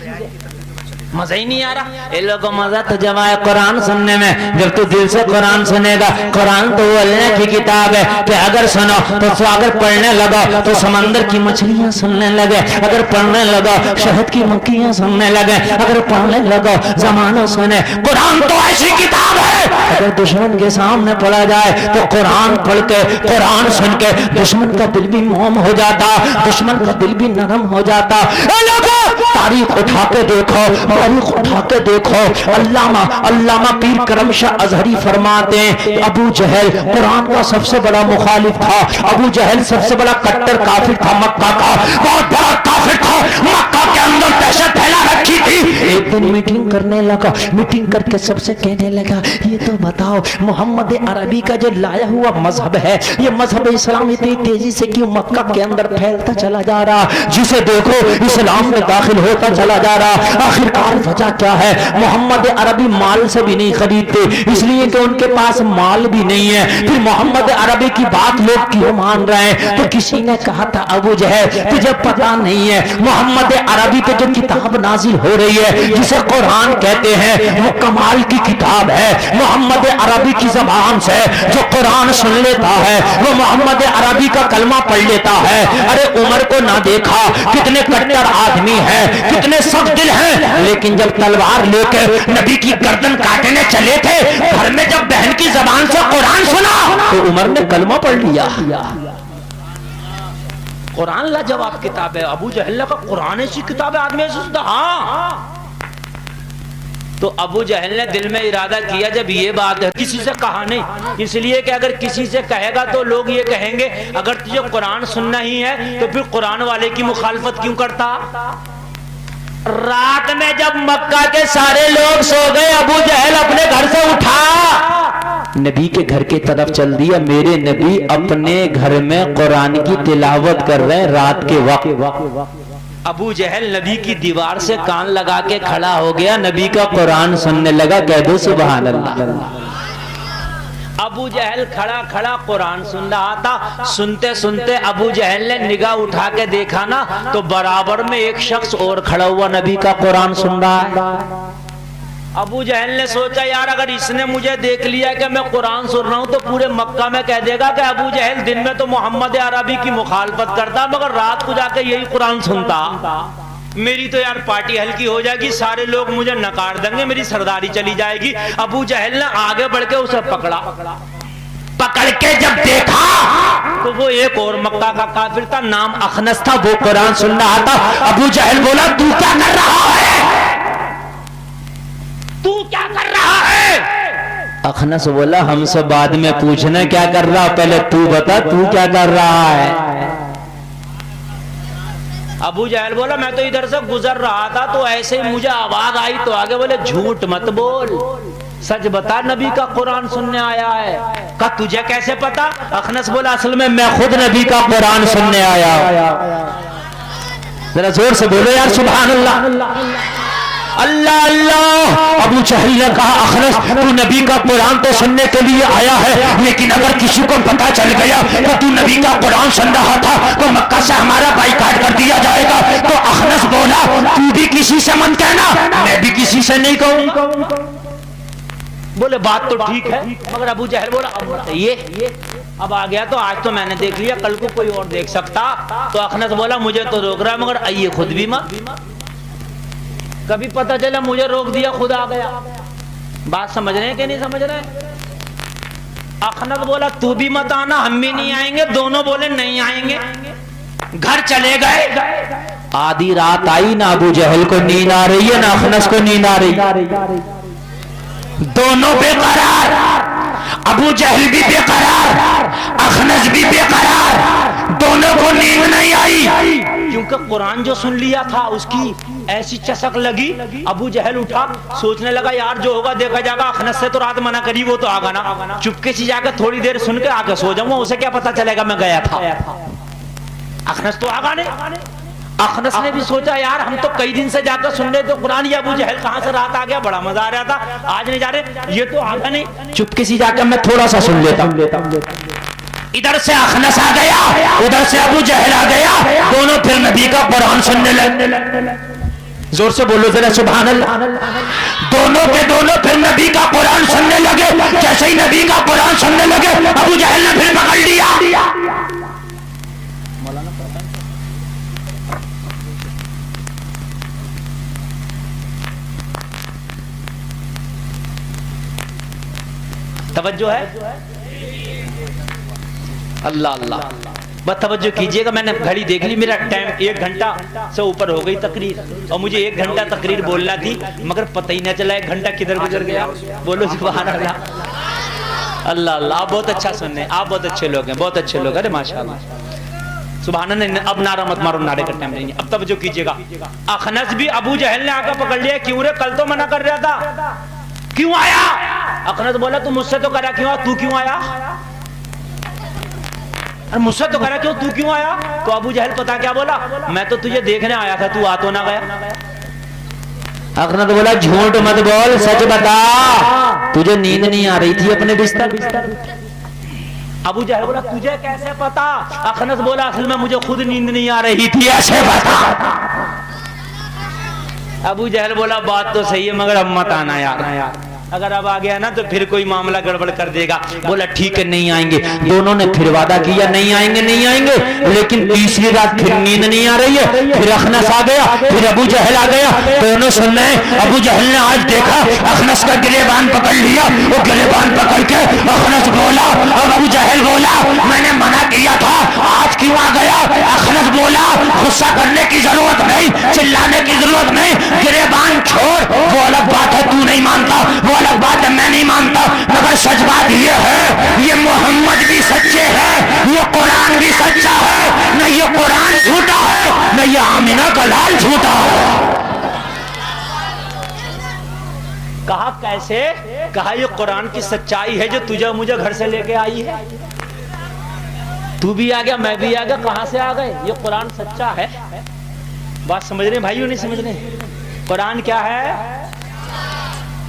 مزہ ہی نہیں آ رہا۔ اے لوگوں مزہ تو جب آئے قرآن سننے میں، جب تو دل سے قرآن سنے گا۔ قرآن تو وہ اللہ کی کتاب ہے کہ اگر سنو تو اگر پڑھنے لگا تو سمندر کی مچھلیاں سننے لگے، اگر پڑھنے لگا شہد کی مکھیاں سننے لگے، اگر پڑھنے لگا زمانہ سنے۔ قرآن تو ایسی کتاب ہے، اگر دشمن کے سامنے پڑھا جائے تو قرآن پڑھ کے، قرآن سن کے دشمن کا دل بھی موم ہو جاتا، دشمن کا دل بھی نرم ہو جاتا۔ اے لوگوں تاریخ اٹھا کے دیکھو، تاریخ اٹھا کے دیکھو، علامہ پیر کرم شاہ ازہری فرماتے ہیں ابو جہل قرآن کا سب سے بڑا مخالف تھا، ابو جہل سب سے بڑا کٹر کافر تھا، مکہ کا بہت بڑا کافر تھا، مکہ کے اندر دہشت پھیلا رکھی تھی۔ ایک دن میٹنگ کرنے لگا، میٹنگ کر کے سب سے کہنے لگا یہ تو بتاؤ محمد عربی کا جو لایا ہوا مذہب ہے، یہ مذہب اسلام اتنی تیزی سے کیوں مکہ کے اندر پھیلتا چلا جا رہا، جسے دیکھو اسلام میں داخل ہوتا چلا جا رہا، آخرکار وجہ کیا ہے؟ محمد عربی مال سے بھی نہیں خریدتے، اس لیے کہ ان کے پاس مال بھی نہیں ہے۔ پھر محمد عربی کی بات لوگ کیوں مان رہے ہیں؟ تو کسی نے کہا تھا ابو جہل تجھے پتا نہیں ہے محمد عربی پہ جو کتاب نازل ہو رہی ہے جسے قرآن کہتے ہیں وہ کمال کی کتاب ہے، محمد عربی کی زبان سے جو قرآن سن لیتا ہے وہ محمد عربی کا کلمہ پڑھ لیتا ہے۔ ارے عمر کو نہ دیکھا کتنے کٹر آدمی ہیں، کتنے سخت دل ہیں، لیکن جب تلوار لے کے نبی کی گردن کاٹنے چلے تھے، گھر میں جب بہن کی زبان سے قرآن سنا تو عمر نے کلمہ پڑھ لیا۔ قرآن لاجواب کتاب ہے، ابو جہل کا قرآن ایسی کتاب ہے، آدمی ایسے سنتا ہاں تو ابو جہل نے دل میں ارادہ کیا جب یہ بات ہے، کسی سے کہا نہیں، اس لیے کہ اگر کسی سے کہے گا تو لوگ یہ کہیں گے اگر تجھے قرآن سننا ہی ہے تو پھر قرآن والے کی مخالفت کیوں کرتا؟ رات میں جب مکہ کے سارے لوگ سو گئے، ابو جہل اپنے گھر سے اٹھا، نبی کے گھر کی طرف چل دیا۔ میرے نبی اپنے گھر میں قرآن کی تلاوت کر رہے ہیں رات کے وقت۔ ابو جہل نبی کی دیوار سے کان لگا کے کھڑا ہو گیا، نبی کا قرآن سننے لگا۔ کہہ دو سبحان اللہ۔ ابو جہل کھڑا کھڑا قرآن سن رہا تھا، سنتے سنتے ابو جہل نے نگاہ اٹھا کے دیکھا نا تو برابر میں ایک شخص اور کھڑا ہوا نبی کا قرآن سن رہا ہے۔ ابو جہل نے سوچا یار اگر اس نے مجھے دیکھ لیا کہ میں قرآن سن رہا ہوں تو پورے مکہ میں کہہ دے گا کہ ابو جہل دن میں تو محمد عربی کی مخالفت کرتا مگر رات کو جا کے یہی قرآن سنتا، میری تو یار پارٹی ہلکی ہو جائے گی، سارے لوگ مجھے نکار دیں گے، میری سرداری چلی جائے گی۔ ابو جہل نے آگے بڑھ کے اسے پکڑ کے جب دیکھا تو وہ ایک اور مکہ کا کافر تھا، نام اخنس تھا، وہ قرآن سن رہا تھا۔ ابو جہل بولا تو کیا کر رہا ہے؟ تو کیا کر رہا ہے؟ اخنس بولا ہم سے بعد میں پوچھنا کیا کر رہا، پہلے تو بتا تو کیا کر رہا ہے۔ ابو جہل بولا میں تو ادھر سے گزر رہا تھا تو ایسے ہی مجھے آواز آئی تو آگے بولے جھوٹ مت بول، سچ بتا نبی کا قرآن سننے آیا ہے۔ کہا تجھے کیسے پتا؟ اخنس بولا اصل میں خود نبی کا قرآن سننے آیا۔ ذرا زور سے بولو یار سبحان اللہ۔ اللہ اللہ۔ ابو جہل نے کہا اخنس تو نبی کا قرآن تو سننے کے لیے آیا ہے، لیکن اگر کسی کو پتا چل گیا کہ تو نبی کا قرآن سن رہا تھا تو مکہ سے ہمارا بائیکاٹ کر دیا جائے گا۔ تو اخنس بولا تو بھی کسی سے مت کہنا، میں بھی کسی سے نہیں کہوں۔ بولے بات تو ٹھیک ہے مگر ابو جہل بولا اب بتائیے، اب آ گیا تو آج تو میں نے دیکھ لیا، کل کو کوئی اور دیکھ سکتا۔ تو اخنس بولا مجھے تو روک رہا مگر آئیے خود بھی مت، کبھی پتہ چلا مجھے روک دیا خود آ گیا۔ بات سمجھ رہے ہیں کہ نہیں سمجھ رہے ہیں؟ اخنس بولا تو بھی مت آنا، ہم بھی نہیں آئیں گے، دونوں بولے نہیں آئیں گے، گھر چلے گئے۔ آدھی رات آئی، نہ ابو جہل کو نیند آ رہی ہے نہ اخنس کو نیند آ رہی، دونوں بے قرار، ابو جہل بھی بے قرار، اخنس بھی بے قرار، دونوں کو نیند نہیں آئی کیونکہ قرآن جو سن لیا تھا اس کی ایسی چسک لگی۔ ابو جہل اٹھا سوچنے لگا یار جو ہوگا دیکھا جائے گا، اخنس سے تو رات منع کری وہ تو آگا نا، چپکے سے جا کے تھوڑی دیر سن کے آگے سو جاؤں گا، اسے کیا پتا چلے گا میں گیا تھا، اخنس تو آگا نہیں۔ اخنس نے بھی سوچا یار ہم تو کئی دن سے جا کر سن رہے تو قرآن، یہ ابو جہل کہاں سے رات آ گیا، بڑا مزہ آ رہا تھا، آج نہیں جا رہے، یہ تو آگا نہیں، چپکے سے جا کر میں تھوڑا سا سن لیتا ہوں۔ ادھر سے اخنس آ گیا، ادھر سے ابو جہل آ گیا، دونوں پھر نبی کا قرآن سننے لگے۔ زور سے بولو ذرا سبحان اللہ۔ دونوں کے دونوں پھر نبی کا قرآن سننے لگے۔ جیسے ہی نبی کا قرآن سننے لگے ابو جہل نے پھر پکڑ لیا۔ توجہ ہے؟ اللہ اللہ، بس توجہ کیجئے گا، میں نے گھڑی دیکھ لی، میرا ٹائم 1 گھنٹہ سے اوپر ہو گئی تقریر، اور مجھے 1 گھنٹہ تقریر بولنا تھی مگر پتہ ہی نہ چلا 1 گھنٹہ کدھر گزر گیا۔ بولو سبحان اللہ۔ اللہ اللہ، آپ بہت اچھا سننے ہیں، آپ بہت اچھے لوگ ہیں، بہت اچھے لوگ ہیں، ماشاءاللہ سبحان اللہ۔ اب نعرہ مت مارو، نعرے کا ٹائم نہیں ہے، اب توجہ کیجئے گا۔ اخنس بھی ابو جہل نے آ کر پکڑ لیا، کیوں رے کل تو منع کر رہا تھا، کیوں آیا؟ اخنس بولا تو مجھ سے تو کرا کیوں، تو کیوں آیا؟ مجھ سے تو کرا کیوں، تو کیوں آیا؟ تو ابو جہل پتا کیا بولا، میں تو تجھے دیکھنے آیا تھا، تو آ تو نہ گیا۔ اخنس بولا جھوٹ مت بول، سچ بتا، تجھے نیند نہیں آ رہی تھی اپنے بستر؟ ابو جہل بولا تجھے کیسے پتا؟ اخنس بولا اصل میں مجھے خود نیند نہیں آ رہی تھی، ایسے بتا۔ ابو جہل بولا بات تو صحیح ہے مگر اب مت آنا یار، اگر اب آ گیا نا تو پھر کوئی معاملہ گڑبڑ کر دے گا۔ بولا ٹھیک ہے نہیں آئیں گے۔ دونوں نے پھر وعدہ کیا نہیں آئیں گے نہیں آئیں گے، لیکن تیسری رات پھر نیند نہیں آ رہی ہے، پھر اخنس آ گیا، پھر ابو جہل آ گیا، دونوں سن رہے ہیں۔ ابو جہل نے آج دیکھا اخنس کا گریبان پکڑ لیا، وہ گریبان پکڑ کے اخنس بولا، اب ابو جہل بولا میں نے منع کیا تھا، آج کیوں آ گیا؟ اخنس بولا غصہ کرنے کی ضرورت نہیں، چلانے کی ضرورت نہیں، گریبان چھوڑ، وہ الگ بات ہے تو نہیں اور سچ بات یہ ہے یہ محمد بھی سچے ہیں، یہ قرآن بھی سچا ہے، نہ یہ قرآن جھوٹا ہے نہ یہ آمینہ کا لال جھوٹا ہے۔ کہا کیسے؟ کہا یہ قرآن کی سچائی ہے جو تجھے مجھے گھر سے لے کے آئی ہے، تو بھی آ گیا میں بھی آ گیا، کہاں سے آ گئے؟ یہ قرآن سچا ہے۔ بات سمجھ رہے ہیں بھائیو نہیں سمجھ رہے؟ قرآن کیا ہے؟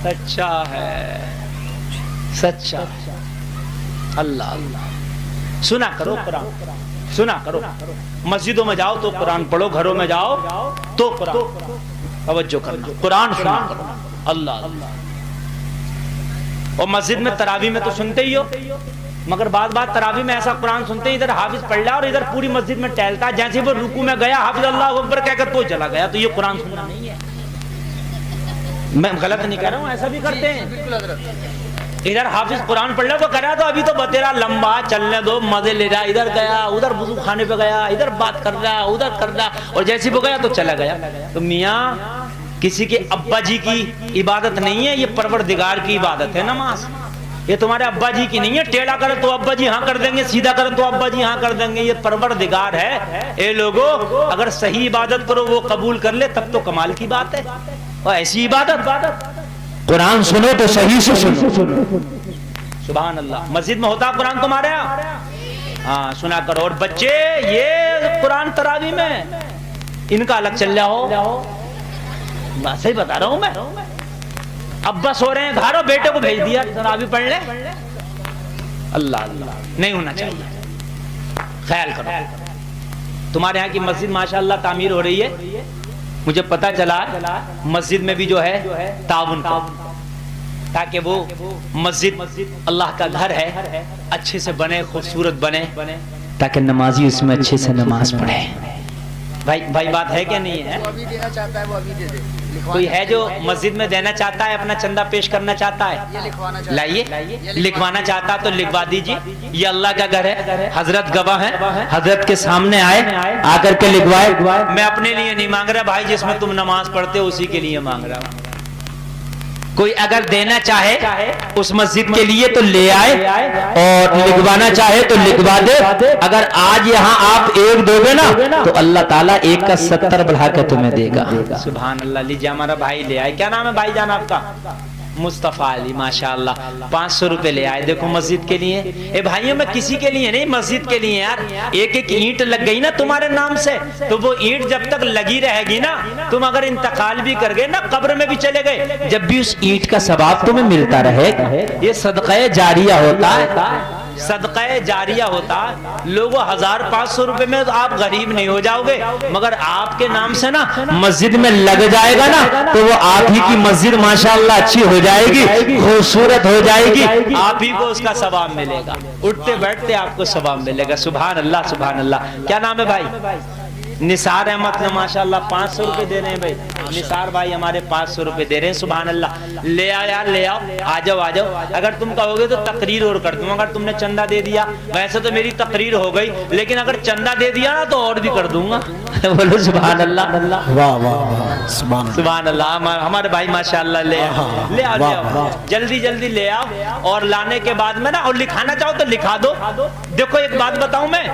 سچا ہے، سچا۔ اللہ اللہ، سنا کرو قرآن، سنا کرو، مسجدوں میں جاؤ تو قرآن پڑھو، گھروں میں جاؤ تو قرآن، توجہ کرنا، قرآن سنا کرو۔ اللہ اللہ۔ اور مسجد میں تراویح میں تو سنتے ہی ہو، مگر بعض تراویح میں ایسا قرآن سنتے ہیں ادھر حافظ پڑھ لیا اور ادھر پوری مسجد میں ٹہلتا ہے، جیسے وہ رکوع میں گیا حافظ اللہ اکبر کہہ کر تو چلا گیا، تو یہ قرآن سننا نہیں ہے۔ میں غلط نہیں کہہ رہا ہوں، ایسا بھی کرتے ہیں۔ ادھر حافظ قرآن پڑھ لیا، وہ کہہ رہا تو ابھی تو بتیرا لمبا چلنے دو، مزے لے رہا، ادھر گیا ادھر وضو خانے پہ گیا، ادھر بات کر رہا ادھر کر رہا، اور جیسے وہ گیا تو چلا گیا۔ تو میاں کسی کے ابا جی کی عبادت نہیں ہے، یہ پروردگار کی عبادت ہے نماز۔ یہ تمہارے ابا جی کی نہیں ہے، ٹیڑھا کرو تو ابا جی ہاں کر دیں گے، سیدھا کرو تو ابا جی ہاں کر دیں گے، یہ پروردگار ہے۔ اے لوگو اگر صحیح عبادت کرو وہ قبول کر لے تب تو کمال کی بات ہے، اور ایسی عبادت قرآن سنو تو صحیح سے سنو۔ سبحان اللہ۔ مسجد میں ہوتا قرآن تمہارے ہاں سنا کرو۔ اور بچے یہ قرآن تراویح میں ان کا الگ چل جاؤ، صحیح بتا رہا ہوں میں۔ ابا سو رہے ہیں گھر، بیٹے کو بھیج دیا تراویح پڑھ لے، اللہ اللہ، نہیں ہونا چاہیے۔ خیال کرو، تمہارے ہاں کی مسجد ماشاءاللہ تعمیر ہو رہی ہے، مجھے پتا چلا مسجد میں بھی جو ہے تعاون کرو، تاکہ وہ مسجد اللہ کا گھر ہے اچھے سے بنے، خوبصورت بنے، تاکہ نمازی اس میں اچھے سے نماز پڑھے۔ بھائی بات ہے کہ نہیں ہے؟ کوئی ہے جو مسجد میں دینا چاہتا ہے، اپنا چندہ پیش کرنا چاہتا ہے، لائیے، لکھوانا چاہتا تو لکھوا دیجیے، یہ اللہ کا گھر ہے، حضرت گواہ ہیں، حضرت کے سامنے آئے، آ کر کے لکھوائے۔ میں اپنے لیے نہیں مانگ رہا بھائی، جس میں تم نماز پڑھتے ہو اسی کے لیے مانگ رہا ہوں۔ کوئی اگر دینا چاہے اس مسجد کے لیے تو لے آئے، اور لکھوانا چاہے تو لکھوا دے۔ اگر آج یہاں آپ ایک دو گے نا تو اللہ تعالیٰ ایک کا 70 بڑھا کے تمہیں دے گا۔ سبحان اللہ۔ لیجیے ہمارا بھائی لے آئے، کیا نام ہے بھائی جان آپ کا؟ مصطفیٰ علی، ماشاءاللہ 500 روپے لے آئے۔ دیکھو مسجد کے لیے، اے بھائیوں میں کسی کے لیے نہیں، مسجد کے لیے یار۔ ایک ایک اینٹ لگ گئی نا تمہارے نام سے، تو وہ اینٹ جب تک لگی رہے گی نا، تم اگر انتقال بھی کر گئے نا، قبر میں بھی چلے گئے، جب بھی اس اینٹ کا ثواب تمہیں ملتا رہے گا۔ یہ صدقہ جاریہ ہوتا ہے، صدقہ جاریہ ہوتا ہے۔ لوگوں 1500 روپے میں آپ غریب نہیں ہو جاؤ گے، مگر آپ کے نام سے نا مسجد میں لگ جائے گا نا، تو وہ آپ ہی کی مسجد ماشاءاللہ اچھی ہو جائے گی، خوبصورت ہو جائے گی، آپ ہی کو اس کا ثواب ملے گا، اٹھتے بیٹھتے آپ کو ثواب ملے گا۔ سبحان اللہ سبحان اللہ۔ کیا نام ہے بھائی؟ نثار احمد نے ماشاءاللہ 500 روپے دے رہے ہیں بھائی، نثار بھائی ہمارے 500 روپے دے رہے ہیں۔ سبحان اللہ۔ لے آ یار، لے آؤ، آ جاؤ آ جاؤ۔ اگر تم کہو گے تو تقریر اور کر دوں، اگر تم نے چندہ دے دیا، ویسے تو میری تقریر ہو گئی، لیکن اگر چندہ دے دیا نا تو اور بھی کر دوں گا۔ بولو سبحان اللہ، واہ واہ سبحان اللہ۔ ہمارے بھائی ماشاءاللہ لے آؤ، جلدی جلدی لے آؤ، اور لانے کے بعد میں نا، اور لکھانا چاہو تو لکھا دو۔ دیکھو ایک بات بتاؤں میں،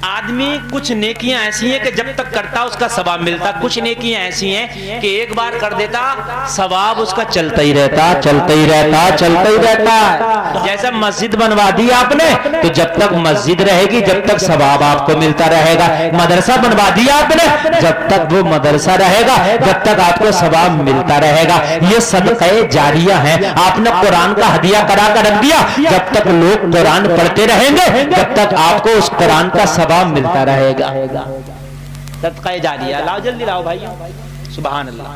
آدمی کچھ نیکیاں ایسی ہیں کہ جب تک کرتا اس کا ثواب ملتا، کچھ نیکیاں ایسی ہیں کہ ایک بار کر دیتا ثواب اس کا چلتا ہی رہتا، چلتا ہی رہتا، چلتا ہی رہتا۔ جیسا مسجد بنوا دی آپ نے تو جب تک مسجد رہے گی جب تک ثواب آپ کو ملتا رہے گا، مدرسہ بنوا دیا آپ نے جب تک وہ مدرسہ رہے گا جب تک آپ کو ثواب ملتا رہے گا۔ یہ صدقہ جاریہ ہے۔ آپ نے قرآن کا ہدیہ کرا کر رکھ دیا، جب تک لوگ قرآن پڑھتے رہیں گے جب تک آپ کو اس قرآن کا ثواب ملتا رہے گا۔ صدقہ جاریہ، لاؤ جلدی لاؤ بھائی۔ سبحان اللہ۔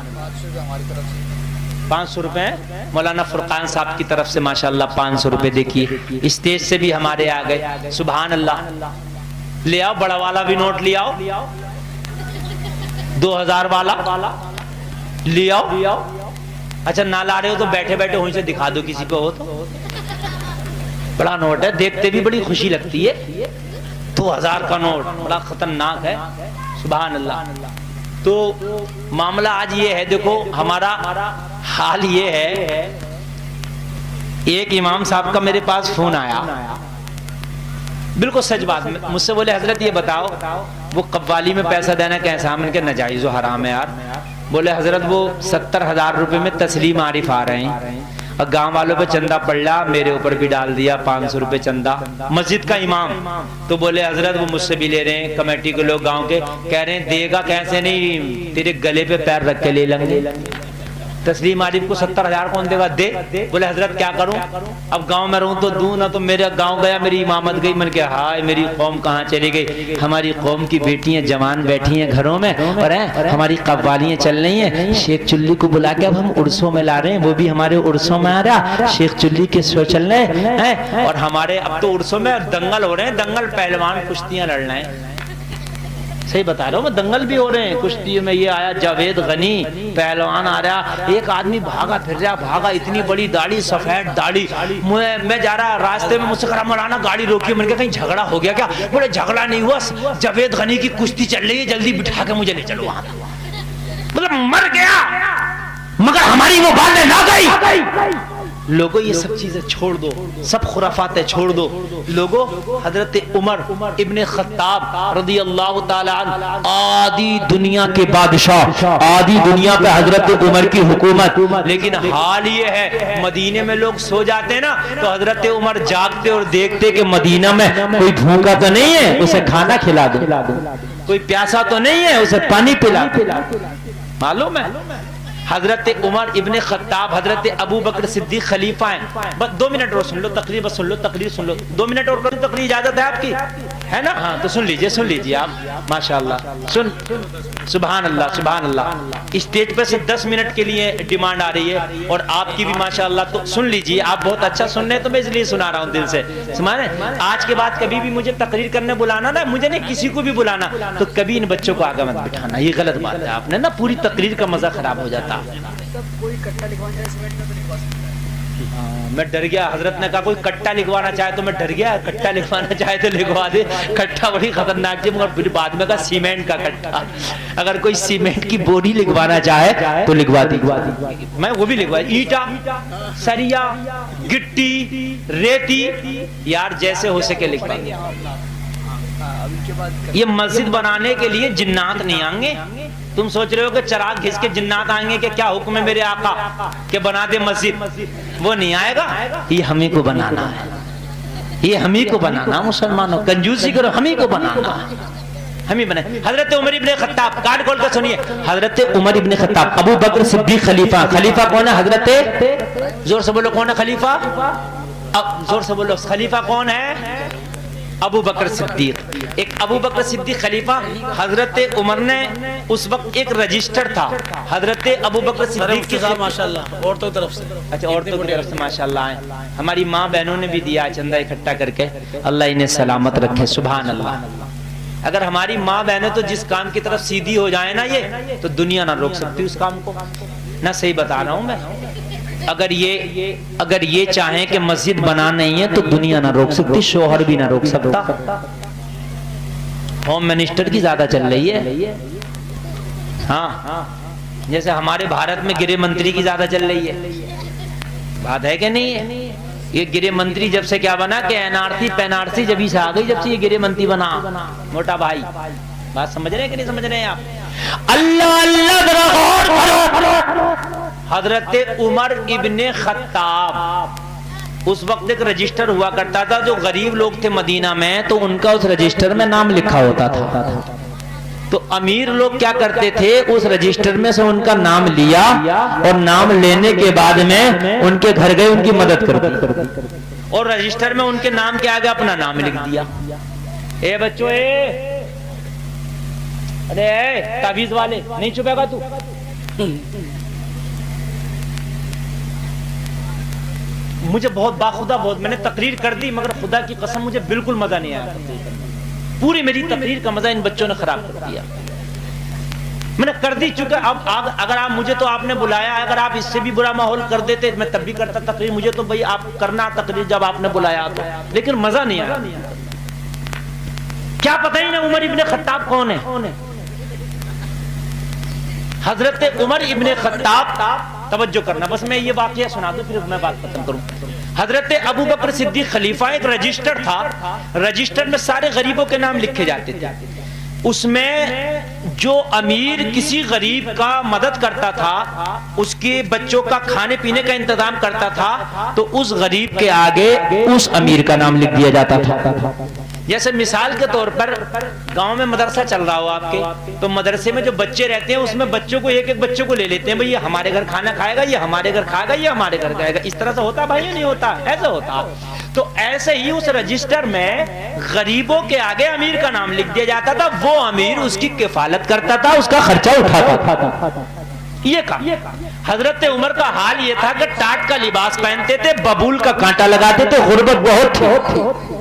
500 روپے مولانا فرقان صاحب کی طرف سے ماشاءاللہ 500 روپے دیکھیے، اسٹیج سے بھی ہمارے آ گئے۔ سبحان اللہ۔ لے آؤ، بڑا والا بھی نوٹ لے آؤ، 2000 والا لے آؤ۔ اچھا نہ لا رہے ہو تو بیٹھے بیٹھے وہیں سے دکھا دو کسی کو، ہو تو بڑا نوٹ ہے، دیکھتے بھی بڑی خوشی لگتی ہے۔ 2000 کا نوٹ بڑا خطرناک ہے۔ سبحان اللہ۔ تو معاملہ آج یہ ہے، دیکھو ہمارا حال یہ ہے ایک امام صاحب کا میرے پاس فون آیا، بالکل سچ بات، مجھ سے بولے حضرت یہ بتاؤ وہ قوالی میں پیسہ دینا کیسا؟ میں نے کہا ناجائز و حرام ہے یار۔ بولے حضرت وہ 70,000 روپے میں تسلیم عارف آ رہے ہیں، اور گاؤں والوں پہ چندہ پڑ رہا، میرے اوپر بھی ڈال دیا 500 روپے چندہ، مسجد کا امام۔ تو بولے حضرت وہ مجھ سے بھی لے رہے ہیں، کمیٹی کے لوگ گاؤں کے، کہہ رہے ہیں دے گا کیسے نہیں، تیرے گلے پہ پیر رکھ کے لے لیں گے۔ تسلیم عارف کو 70,000 کون دے گا؟ دے۔ بولے حضرت کیا کروں؟ اب گاؤں میں رہوں تو دوں نہ، تو میرا گاؤں گیا، میری امامت گئی، میں نے کہا ہائے میری قوم کہاں چلی گئی، ہماری قوم کی بیٹیاں جوان بیٹھی ہیں گھروں میں، اور ہماری قوالیاں چل رہی ہیں، شیخ چلی کو بلا کے اب ہم عرسوں میں لا رہے ہیں، وہ بھی ہمارے عرسوں میں آ رہا، شیخ چلی کے شو چل رہے ہیں، اور ہمارے اب تو عرسوں میں دنگل ہو رہے ہیں، دنگل پہلوان کشتیاں لڑ رہے ہیں۔ صحیح بتا رہا ہوں میں، دنگل بھی ہو رہے ہیں کشتیوں میں۔ یہ آیا جاوید غنی پہلوان آ رہا، ایک آدمی بھاگا پھر رہا، بھاگا، اتنی بڑی داڑھی، سفید داڑھی، میں جا رہا راستے میں، مجھ سے کہا مولانا گاڑی روکی، میں نے کہا کہیں جھگڑا ہو گیا کیا؟ بولے جھگڑا نہیں ہوا، جاوید غنی کی کشتی چل رہی ہے، جلدی بٹھا کے مجھے لے چلو وہاں۔ مطلب مر گیا مگر ہماری وہ باتیں نہ گئی۔ لوگوں یہ سب چیزیں چھوڑ دو، سب خرافاتیں چھوڑ دو لوگوں۔ حضرت عمر ابن خطاب رضی اللہ تعالی عنہ، آدھی دنیا کے بادشاہ، آدھی دنیا پہ حضرت عمر کی حکومت، لیکن حال یہ ہے مدینے میں لوگ سو جاتے نا تو حضرت عمر جاگتے اور دیکھتے کہ مدینہ میں کوئی بھوکا تو نہیں ہے، اسے کھانا کھلا دو، کوئی پیاسا تو نہیں ہے، اسے پانی پلا دو۔ معلوم ہے حضرت عمر ابن خطاب، حضرت ابو بکر صدیق خلیفہ ہیں۔ بس 2 منٹ اور سن لو، تقریر بس سن لو، تقریر سن لو، 2 منٹ اور تقریر اجازت ہے آپ کی، ہے نا؟ ہاں تو سن لیجئے آپ، ماشاءاللہ سن، سبحان اللہ سبحان اللہ۔ اسٹیج پہ سے 10 منٹ کے لیے ڈیمانڈ آ رہی ہے، اور آپ کی بھی ماشاءاللہ، تو سن لیجئے، آپ بہت اچھا سن رہے ہیں تو میں اس لیے سنا رہا ہوں دل سے۔ سمجھے؟ آج کے بعد کبھی بھی مجھے تقریر کرنے بلانا نا، مجھے نہیں کسی کو بھی بلانا، تو کبھی ان بچوں کو آگے مت بٹھانا، یہ غلط بات ہے، آپ نے نا پوری تقریر کا مزہ خراب ہو جاتا۔ میں ڈر گیا، حضرت نے کہا کوئی کٹا لکھوانا چاہے تو میں ڈر گیا، کٹا لکھوانا چاہے تو لکھوا دے، کٹا بڑی خطرناک چیز، مگر پھر بعد میں کہا سیمنٹ کا کٹا، اگر کوئی سیمنٹ کی بوری لکھوانا چاہے تو لکھوا دی، میں وہ بھی لکھوا، اینٹا، سریا، گٹی، ریتی، یار جیسے ہو سکے لکھوا دیا۔ یہ مسجد بنانے کے لیے جنات نہیں آئیں گے، تم سوچ رہے ہو کہ چراغ گھس کے جنات آئیں گے کہ کیا حکم ہے میرے آقا کہ بنا دے مسجد، وہ نہیں آئے گا، یہ ہمیں کو بنانا ہے، یہ ہمیں کو بنانا، مسلمانوں کنجوسی کرو، ہمیں کو بنانا، ہمیں بنائے۔ حضرت عمر ابن خطاب، کان کھول کر سنیے، حضرت عمر ابن خطاب، ابو بکر صدیق خلیفہ، خلیفہ کون ہے؟ حضرت، زور سے بولو کون ہے خلیفہ؟ زور سے بولو خلیفہ کون ہے؟ ابو بکر صدیق۔ ایک ابو بکر صدیق خلیفہ، حضرت عمر نے اس وقت ایک رجسٹر تھا، حضرت ابو بکر صدیق کی، ماشاءاللہ عورتوں کی طرف سے، اچھا عورتوں کی طرف سے ماشاءاللہ ہیں، ہماری ماں بہنوں نے بھی دیا چندہ اکٹھا کر کے، اللہ انہیں سلامت رکھے، سبحان اللہ۔ اگر ہماری ماں بہنیں تو جس کام کی طرف سیدھی ہو جائیں نا، یہ تو دنیا نہ روک سکتی اس کام کو، نہ صحیح بتا رہا ہوں میں۔ اگر یہ چاہیں کہ مسجد بنا نہیں ہے تو دنیا نہ روک سکتی، شوہر بھی نہ روک سکتا۔ ہوم منسٹر کی زیادہ چل رہی ہے، ہاں جیسے ہمارے بھارت میں گرہ منتری کی زیادہ چل رہی ہے، بات ہے کہ نہیں ہے؟ یہ گرہ منتری جب سے کیا بنا کہ NRC پینارسی جب ہی سے آ گئی، جب سے یہ گرہ منتری بنا، موٹا بھائی بات سمجھ رہے ہیں کہ نہیں سمجھ رہے ہیں آپ؟ اللہ اللہ ذرا غور کرو۔ حضرت عمر ابن خطاب، اس وقت ایک رجسٹر ہوا کرتا تھا، جو غریب لوگ تھے مدینہ میں تو ان کا اس رجسٹر میں نام لکھا ہوتا تھا، تو امیر لوگ کیا کرتے تھے، اس رجسٹر میں سے ان کا نام لیا، اور نام لینے کے بعد میں ان کے گھر گئے، ان کی مدد کر دی، اور رجسٹر میں ان کے نام کے آگے اپنا نام لکھ دیا۔ اے بچوں، ارے تعویذ والے نہیں چھپے گا تو، مجھے بہت باخدا، بہت میں نے تقریر کر دی، مگر خدا کی قسم مجھے بالکل مزہ نہیں آیا، پوری میری تقریر کا مزہ ان بچوں نے خراب کر دیا۔ میں نے کر دی، چونکہ اب اگر آپ مجھے تو آپ نے بلایا، اگر آپ اس سے بھی برا ماحول کر دیتے میں تب بھی کرتا تقریر، مجھے تو بھائی آپ کرنا تقریر جب آپ نے بلایا تو، لیکن مزہ نہیں آیا۔ کیا پتہ ہی نا عمر ابن خطاب کون ہے؟ حضرت عمر ابن خطاب توجہ کرنا، بس میں یہ واقعہ سنا دوں پھر میں بات ختم کروں. حضرت ابو بکر صدیق خلیفہ، ایک رجسٹر تھا، رجسٹر میں سارے غریبوں کے نام لکھے جاتے تھے. اس میں جو امیر کسی غریب کا مدد کرتا تھا، اس کے بچوں کا کھانے پینے کا انتظام کرتا تھا، تو اس غریب کے آگے اس امیر کا نام لکھ دیا جاتا تھا. جیسے مثال کے طور پر گاؤں میں مدرسہ چل رہا ہو آپ کے، تو مدرسے میں جو بچے رہتے ہیں اس میں بچوں کو ایک ایک بچوں کو لے لیتے ہیں، بھئی یہ ہمارے گھر کھانا کھائے گا، یہ ہمارے گھر کھائے گا، یہ ہمارے گھر کھائے گا. اس طرح سے ہوتا بھائی نہیں ہوتا؟ ایسا ہوتا. تو ایسے ہی اس رجسٹر میں غریبوں کے آگے امیر کا نام لکھ دیا جاتا تھا، وہ امیر اس کی کفالت کرتا تھا، اس کا خرچہ اٹھاتا تھا. یہ کام حضرت عمر کا حال یہ تھا کہ ٹاٹ کا لباس پہنتے تھے، ببول کا کانٹا لگاتے تھے، غربت بہت تھی.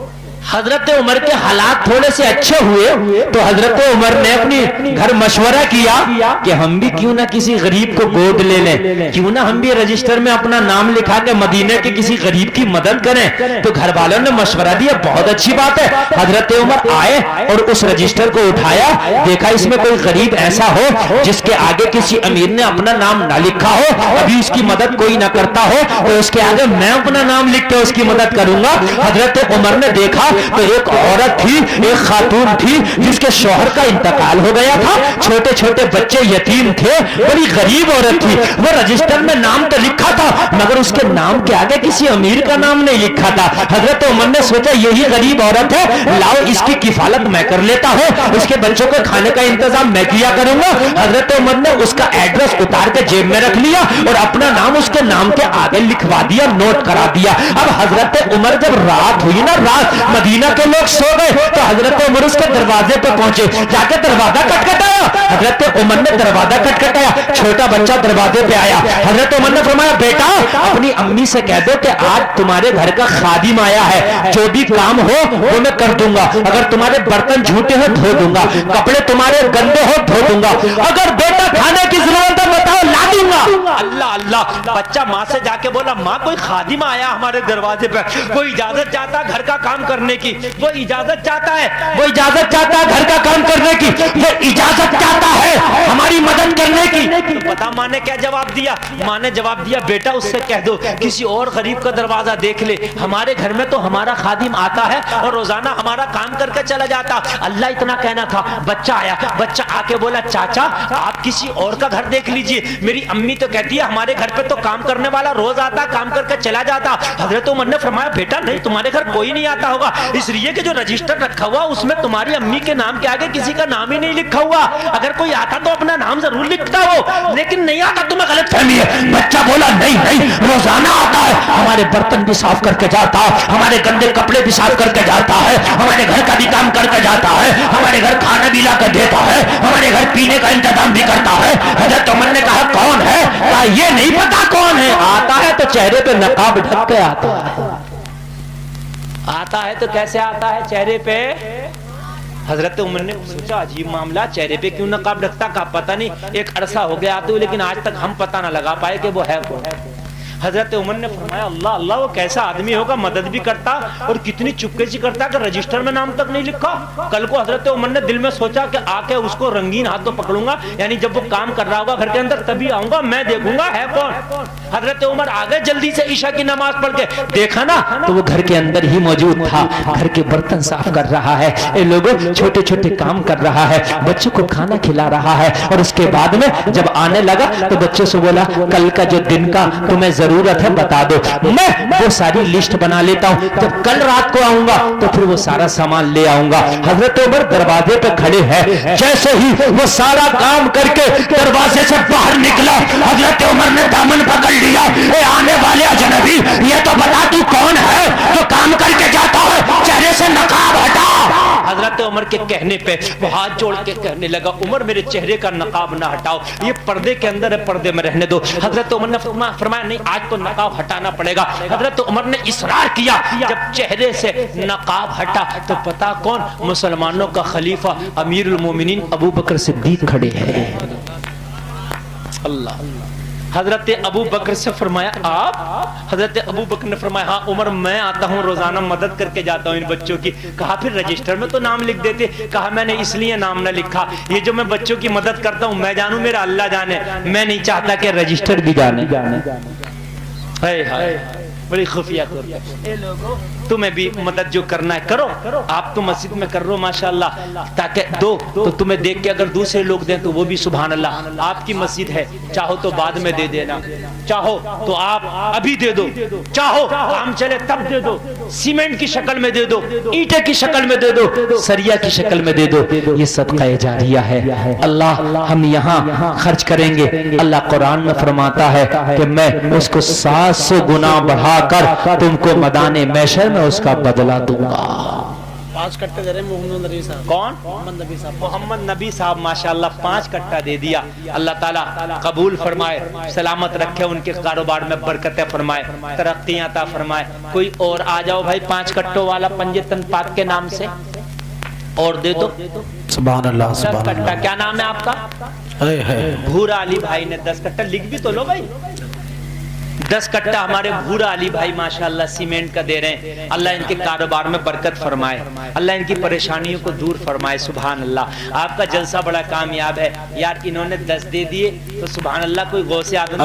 حضرت عمر کے حالات تھوڑے سے اچھے ہوئے تو حضرت عمر نے اپنی گھر مشورہ کیا کہ ہم بھی کیوں نہ کسی غریب کو گود لے لیں، کیوں نہ ہم بھی رجسٹر میں اپنا نام لکھا کے مدینے کے کسی غریب کی مدد کریں. تو گھر والوں نے مشورہ دیا، بہت اچھی بات ہے. حضرت عمر آئے اور اس رجسٹر کو اٹھایا، دیکھا اس میں کوئی غریب ایسا ہو جس کے آگے کسی امیر نے اپنا نام نہ لکھا ہو، ابھی اس کی مدد کوئی نہ کرتا ہو، تو اس کے آگے میں اپنا نام لکھ کے اس کی مدد کروں گا. حضرت عمر نے دیکھا تو ایک عورت تھی، ایک خاتون تھی جس کے شوہر کا انتقال ہو گیا تھا، چھوٹے چھوٹے بچے یتیم تھے، بڑی غریب عورت تھی. وہ رجسٹر میں نام تو لکھا تھا مگر اس کے نام کے آگے کسی امیر کا نام نہیں لکھا تھا. حضرت عمر نے سوچا یہی غریب عورت ہے، لاؤ اس کی کفالت میں کر لیتا ہوں، اس کے بچوں کو کھانے کا انتظام میں کیا کروں گا. حضرت عمر نے اس کا ایڈریس اتار کے جیب میں رکھ لیا اور اپنا نام اس کے نام کے آگے لکھوا دیا، نوٹ کرا دیا. اب حضرت عمر جب رات ہوئی نا، رات مدینہ کے لوگ سو گئے تو حضرت عمر اس کے دروازے پہ پہنچے، جا کے دروازہ کٹکھٹایا. حضرت عمر نے دروازہ کٹکھٹایا، چھوٹا بچہ دروازے پہ آیا. حضرت عمر نے فرمایا بیٹا اپنی امی سے کہہ دو کہ آج تمہارے گھر کا خادم آیا ہے، جو بھی کام ہو وہ میں کر دوں گا، اگر تمہارے برتن جھوٹے ہو دھو دوں گا، کپڑے تمہارے گندے ہو دھو دوں گا، اگر بیٹا کھانے کی ضرورت ہے بتاؤ لا دوں گا. اللہ اللہ. بچہ ماں سے جا کے بولا ماں کوئی خادم آیا ہمارے دروازے پہ، وہ اجازت چاہتا گھر کا کام کرنے کی، وہ اجازت چاہتا ہے، وہ اجازت چاہتا ہے گھر کا کام کرنے کی، وہ اجازت چاہتا ہے ہماری مدد کرنے کی. تو پتا ماں نے کیا جواب دیا؟ ماں نے جواب دیا بیٹا اس سے کہہ دو کسی اور غریب کا دروازہ دیکھ لے، ہمارے گھر میں تو ہمارا خادم آتا ہے اور روزانہ ہمارا کام کر کے چلا جاتا. اللہ اتنا کہنا تھا. بچہ آیا، بچہ آ کے بولا چاچا آپ کسی اور کا گھر دیکھ لیجئے، میری امی تو کہتی ہے ہمارے گھر پہ تو کام کرنے والا روز آتا، کام کر کے چلا جاتا. حضرت عمر نے فرمایا بیٹا نہیں، تمہارے گھر کوئی نہیں آتا ہوگا، اس لیے کہ جو رجسٹر رکھا ہوا اس میں تمہاری امی کے نام کے آگے کسی کا نام ہی نہیں لکھا ہوا. اگر کوئی آتا تو اپنا نام ضرور لکھتا ہو، لیکن نہیں آتا. تمہیں غلط فہمی ہے. بچہ بولا نہیں روزانہ آتا ہے، ہمارے برتن بھی صاف کر کے جاتا ہے، ہمارے گندے کپڑے بھی صاف کر کے جاتا ہے، ہمارے گھر کا بھی کام کر کے جاتا ہے، ہمارے گھر کھانا بھی لا کر دیتا ہے، ہمارے گھر پینے کا انتظام بھی کرتا ہے. حضرت عمر نے کہا کون ہے؟ کہا یہ نہیں پتا کون ہے. آتا ہے تو چہرے پہ نقاب ڈھک کے آتا ہے. آتا ہے تو کیسے آتا ہے؟ چہرے پہ. حضرت عمر نے سوچا عجیب معاملہ، چہرے پہ کیوں نقاب ڈھکتا؟ کا پتہ نہیں، ایک عرصہ ہو گیا آتے ہوئے لیکن آج تک ہم پتہ نہ لگا پائے کہ وہ ہے کون. حضرت عمر نے فرمایا اللہ اللہ وہ کیسا آدمی ہوگا، مدد بھی کرتا اور کتنی چپکے سے کرتا کہ رجسٹر میں نام تک نہیں لکھا. کل کو حضرت عمر نے دل میں سوچا کہ آ کے اس کو رنگین ہاتھ تو پکڑوں گا، یعنی جب وہ کام کر رہا ہوگا گھر کے اندر تبھی آؤں گا، میں دیکھوں گا ہے کون. حضرت عمر آگے جلدی سے عشاء کی نماز پڑھ کے دیکھا نا تو وہ گھر کے اندر ہی موجود تھا، گھر کے برتن صاف کر رہا ہے، اے لوگوں چھوٹے چھوٹے کام کر رہا ہے، بچوں کو کھانا کھلا رہا ہے. اور اس کے بعد میں جب آنے لگا تو بچوں سے بولا کل کا جو دن کا تمہیں ضرورت ہے بتا دو، میں وہ ساری لسٹ بنا لیتا ہوں، جب کل رات کو آؤں گا تو پھر وہ سارا سامان لے آؤں گا. حضرت عمر دروازے پہ کھڑے ہیں، جیسے ہی وہ سارا کام کر کے دروازے سے باہر نکلا حضرت عمر نے دامن پکڑ لیا. اے آنے والے اجنبی یہ تو بتا تو کون ہے جو کام کر کے جاتا ہے، چہرے سے نقاب ہٹا. حضرت عمر کے کہنے پہ وہ ہاتھ جوڑ کے کہنے لگا عمر میرے چہرے کا نقاب نہ ہٹاؤ، یہ پردے کے اندر ہے، پردے میں رہنے دو. حضرت عمر نے فرمایا نہیں آج تو نقاب ہٹانا پڑے گا. حضرت عمر نے اصرار کیا. جب چہرے سے نقاب ہٹا تو پتا کون؟ مسلمانوں کا خلیفہ امیر المومنین ابو بکر صدیق کھڑے ہیں. اللہ حضرت ابو بکر سے فرمایا آپ؟ حضرت ابو بکر نے فرمایا ہاں عمر میں آتا ہوں روزانہ مدد کر کے جاتا ہوں ان بچوں کی. کہا پھر رجسٹر میں تو نام لکھ دیتے. کہا میں نے اس لیے نام نہ لکھا, یہ جو میں بچوں کی مدد کرتا ہوں میں جانوں میرا اللہ جانے, میں نہیں چاہتا کہ رجسٹر بھی جانے. ہائے ہائے بڑی خفیہ اے لوگوں, تمہیں بھی مدد جو کرنا ہے کرو. آپ تو مسجد میں کر رہو ماشاءاللہ, تاکہ دو تو تمہیں دیکھ کے اگر دوسرے لوگ دیں تو وہ بھی سبحان اللہ. آپ کی مسجد ہے, چاہو تو بعد میں دے دینا, چاہو تو آپ ابھی دے دو, چاہو کام چلے تب دے دو, سیمنٹ کی شکل میں دے دو, اینٹیں کی شکل میں دے دو, سریا کی شکل میں دے دو. یہ صدقہ جاریہ ہے. اللہ ہم یہاں خرچ کریں گے, اللہ قرآن میں فرماتا ہے کہ میں اس کو 700 گنا بڑھا کر تم کو میدان محشر میں اس کا بدلہ دوں گا. 5 کٹے دے رہے محمد نبی صاحب. کون؟ محمد نبی صاحب. محمد نبی صاحب ماشاءاللہ 5 کٹا دے دیا. اللہ تعالیٰ قبول فرمائے, سلامت رکھے, ان کے کاروبار میں برکتیں فرمائے, ترقیاں عطا فرمائے. کوئی اور آ جاؤ بھائی 5 کٹوں والا پنجتن پاک کے نام سے اور دے دو. سبحان اللہ, 10 کٹا. کیا نام ہے آپ کا؟ بھورا علی بھائی نے 10 کٹا. لکھ بھی تو لو بھائی. 10 کٹا ہمارے بھورا علی بھائی ماشاءاللہ سیمنٹ کا دے رہے ہیں. اللہ ان کے کاروبار میں برکت فرمائے, اللہ ان کی پریشانیوں کو دور فرمائے. سبحان اللہ, آپ کا جلسہ بڑا کامیاب ہے یار. انہوں نے 10 دے دیے تو سبحان اللہ, کوئی غوث اعظم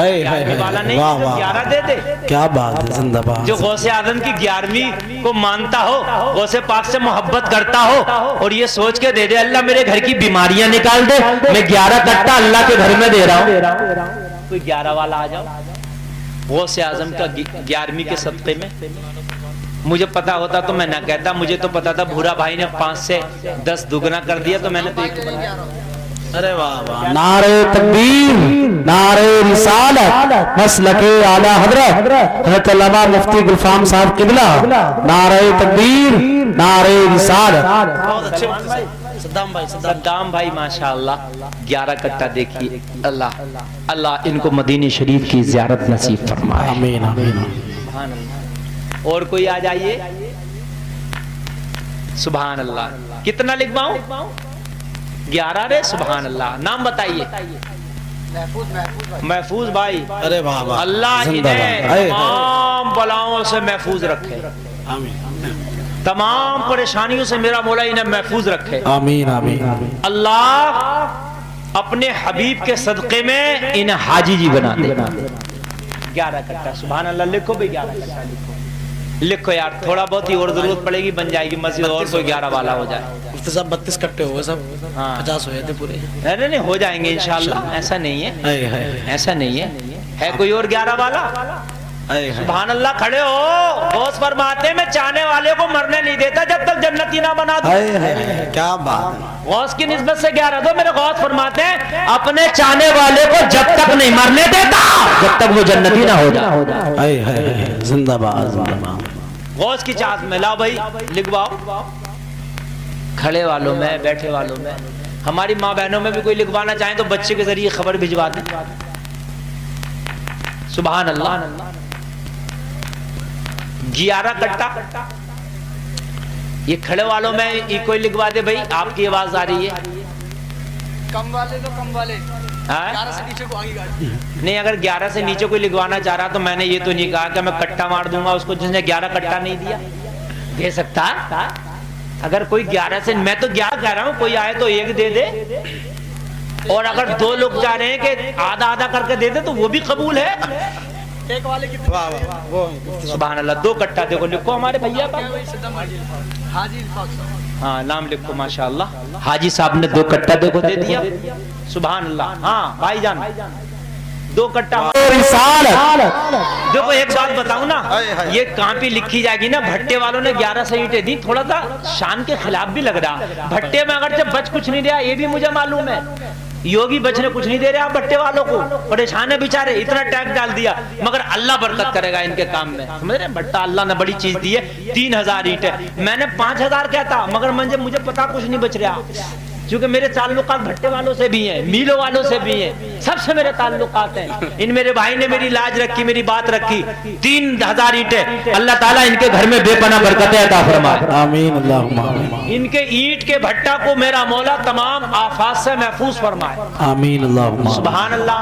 والا نہیں جو 11 دے دے. کیا بات ہے, زندہ باد. جو غوث اعظم کی 11ویں کو مانتا ہو, غوث پاک سے محبت کرتا ہو اور یہ سوچ کے دے دے اللہ میرے گھر کی بیماریاں نکال دے, میں 11 کٹا اللہ کے گھر میں دے رہا ہوں. کوئی 11 والا آ جاؤ. غوث اعظم کا 11ویں کے صدقے میں مجھے پتا ہوتا تو میں نہ کہتا. مجھے تو پتا تھا بھورا بھائی نے 5 سے 10 دگنا کر دیا تو میں نے تو ایک بنایا. ارے واہ واہ. نعرہ تکبیر, نعرہ رسالت, مسلک اعلی حضرت حضرت علامہ مفتی گلفام صاحب قبلہ. نعرہ تکبیر, نعرہ رسالت. بہت اچھے بھائی. صدام بھائی, صدام بھائی ماشاءاللہ 11 کٹا دیکھیے. اللہ اللہ ان کو مدینہ شریف کی زیارت نصیب فرمائے. آمین آمین. سبحان اللہ. اور کوئی آ جائیے. سبحان اللہ. کتنا لکھواؤں؟ 11 رے. سبحان اللہ. نام بتائیے. محفوظ بھائی. ارے واہ واہ. اللہ انہیں تمام بلاؤں سے محفوظ رکھے, آمین. تمام پریشانیوں سے میرا مولا انہیں محفوظ رکھے. آمین آمین. اللہ اپنے حبیب کے صدقے میں انہیں حاجی جی بنا دے. 11 کٹا. سبحان اللہ. لکھو بھی 11 کٹا لکھو. لکھو یار, تھوڑا بہت ہی اور ضرورت پڑے گی, بن جائے گی مسجد اور کوئی 11 والا ہو جائے. مفتی صاحب 32 کٹے ہوئے سب. 50 ہوئے تھے پورے. نہیں ہو جائیں گے انشاءاللہ. ایسا نہیں ہے, ایسا نہیں ہے. ہے کوئی اور 11 والا؟ سبحان اللہ. کھڑے ہو. غوث فرماتے ہیں میں چاہنے والے کو مرنے نہیں دیتا جب تک جنتی نہ بنا دوں. کیا بات. غوث کی نسبت سے 11 دو. میرے غوث فرماتے ہیں اپنے چاہنے والے کو جب تک نہیں مرنے دیتا جب تک وہ جنتی نہ ہو جائے. زندہ باد, زندہ باد. غوث کی چاہت میں. لاؤ بھائی لکھواؤ. کھڑے والوں میں, بیٹھے والوں میں, ہماری ماں بہنوں میں بھی کوئی لکھوانا چاہیں تو بچے کے ذریعے خبر بھجوا دیں. سبحان اللہ. 11 کٹا. یہ کھڑے والوں میں یہ کوئی لکھوا دے بھائی. آپ کی آواز آ رہی ہے. کم والے تو کم والے. 11 سے نیچے کو آگے گاڑی. نہیں, اگر 11 سے نیچے کوئی لکھوانا چاہ رہا تو میں نے یہ تو نہیں کہا کہ میں کٹا مار دوں گا اس کو جس نے 11 کٹا نہیں دیا. دے سکتا اگر کوئی 11 سے, میں تو 11 کہہ رہا ہوں, کوئی آئے تو 1 دے دے. اور اگر 2 لوگ چاہ رہے ہیں کہ آدھا آدھا کر کے دے دے تو وہ بھی قبول ہے. ایک والے کی. واہ واہ. وہ سبحان اللہ. 2 کٹا دیکھو لکھو ہمارے بھیا کا. حاجی الفاظ. ہاں نام لکھو ماشاءاللہ. حاجی صاحب نے 2 کٹا دیکھو دے دیا. سبحان اللہ. ہاں بھائی جان 2 کٹا. دیکھو ایک بات بتاؤں نا, یہ کہاں پہ لکھی جائے گی نا, بھٹے والوں نے 11 سے اینٹیں دی. تھوڑا سا شان کے خلاف بھی لگ رہا. بھٹے میں اگرچہ بچ کچھ نہیں دیا یہ بھی مجھے معلوم ہے. یوگی بچ نے کچھ نہیں دے رہے آپ بھٹے والوں کو, پریشان ہے بیچارے, اتنا ٹیکس ڈال دیا, مگر اللہ برکت کرے گا ان کے کام میں. سمجھ رہے ہیں, بھٹا اللہ نے بڑی چیز دی ہے. 3000 اینٹیں. میں نے 5000 کہتا مگر مجھے پتا کچھ نہیں بچ رہا, کیونکہ میرے تعلقات بھٹے والوں سے بھی ہیں, میلوں والوں سے بھی ہیں, سب سے میرے تعلقات ہیں. ان میرے بھائی نے میری لاج رکھی, میری بات رکھی. 3000 اینٹیں. اللہ تعالیٰ ان کے گھر میں بے پناہ برکتیں عطا فرمائے. آمین اللہم آمین. ان کے اینٹ کے بھٹا کو میرا مولا تمام آفات سے محفوظ فرمائے. آمین اللہم. سبحان اللہ.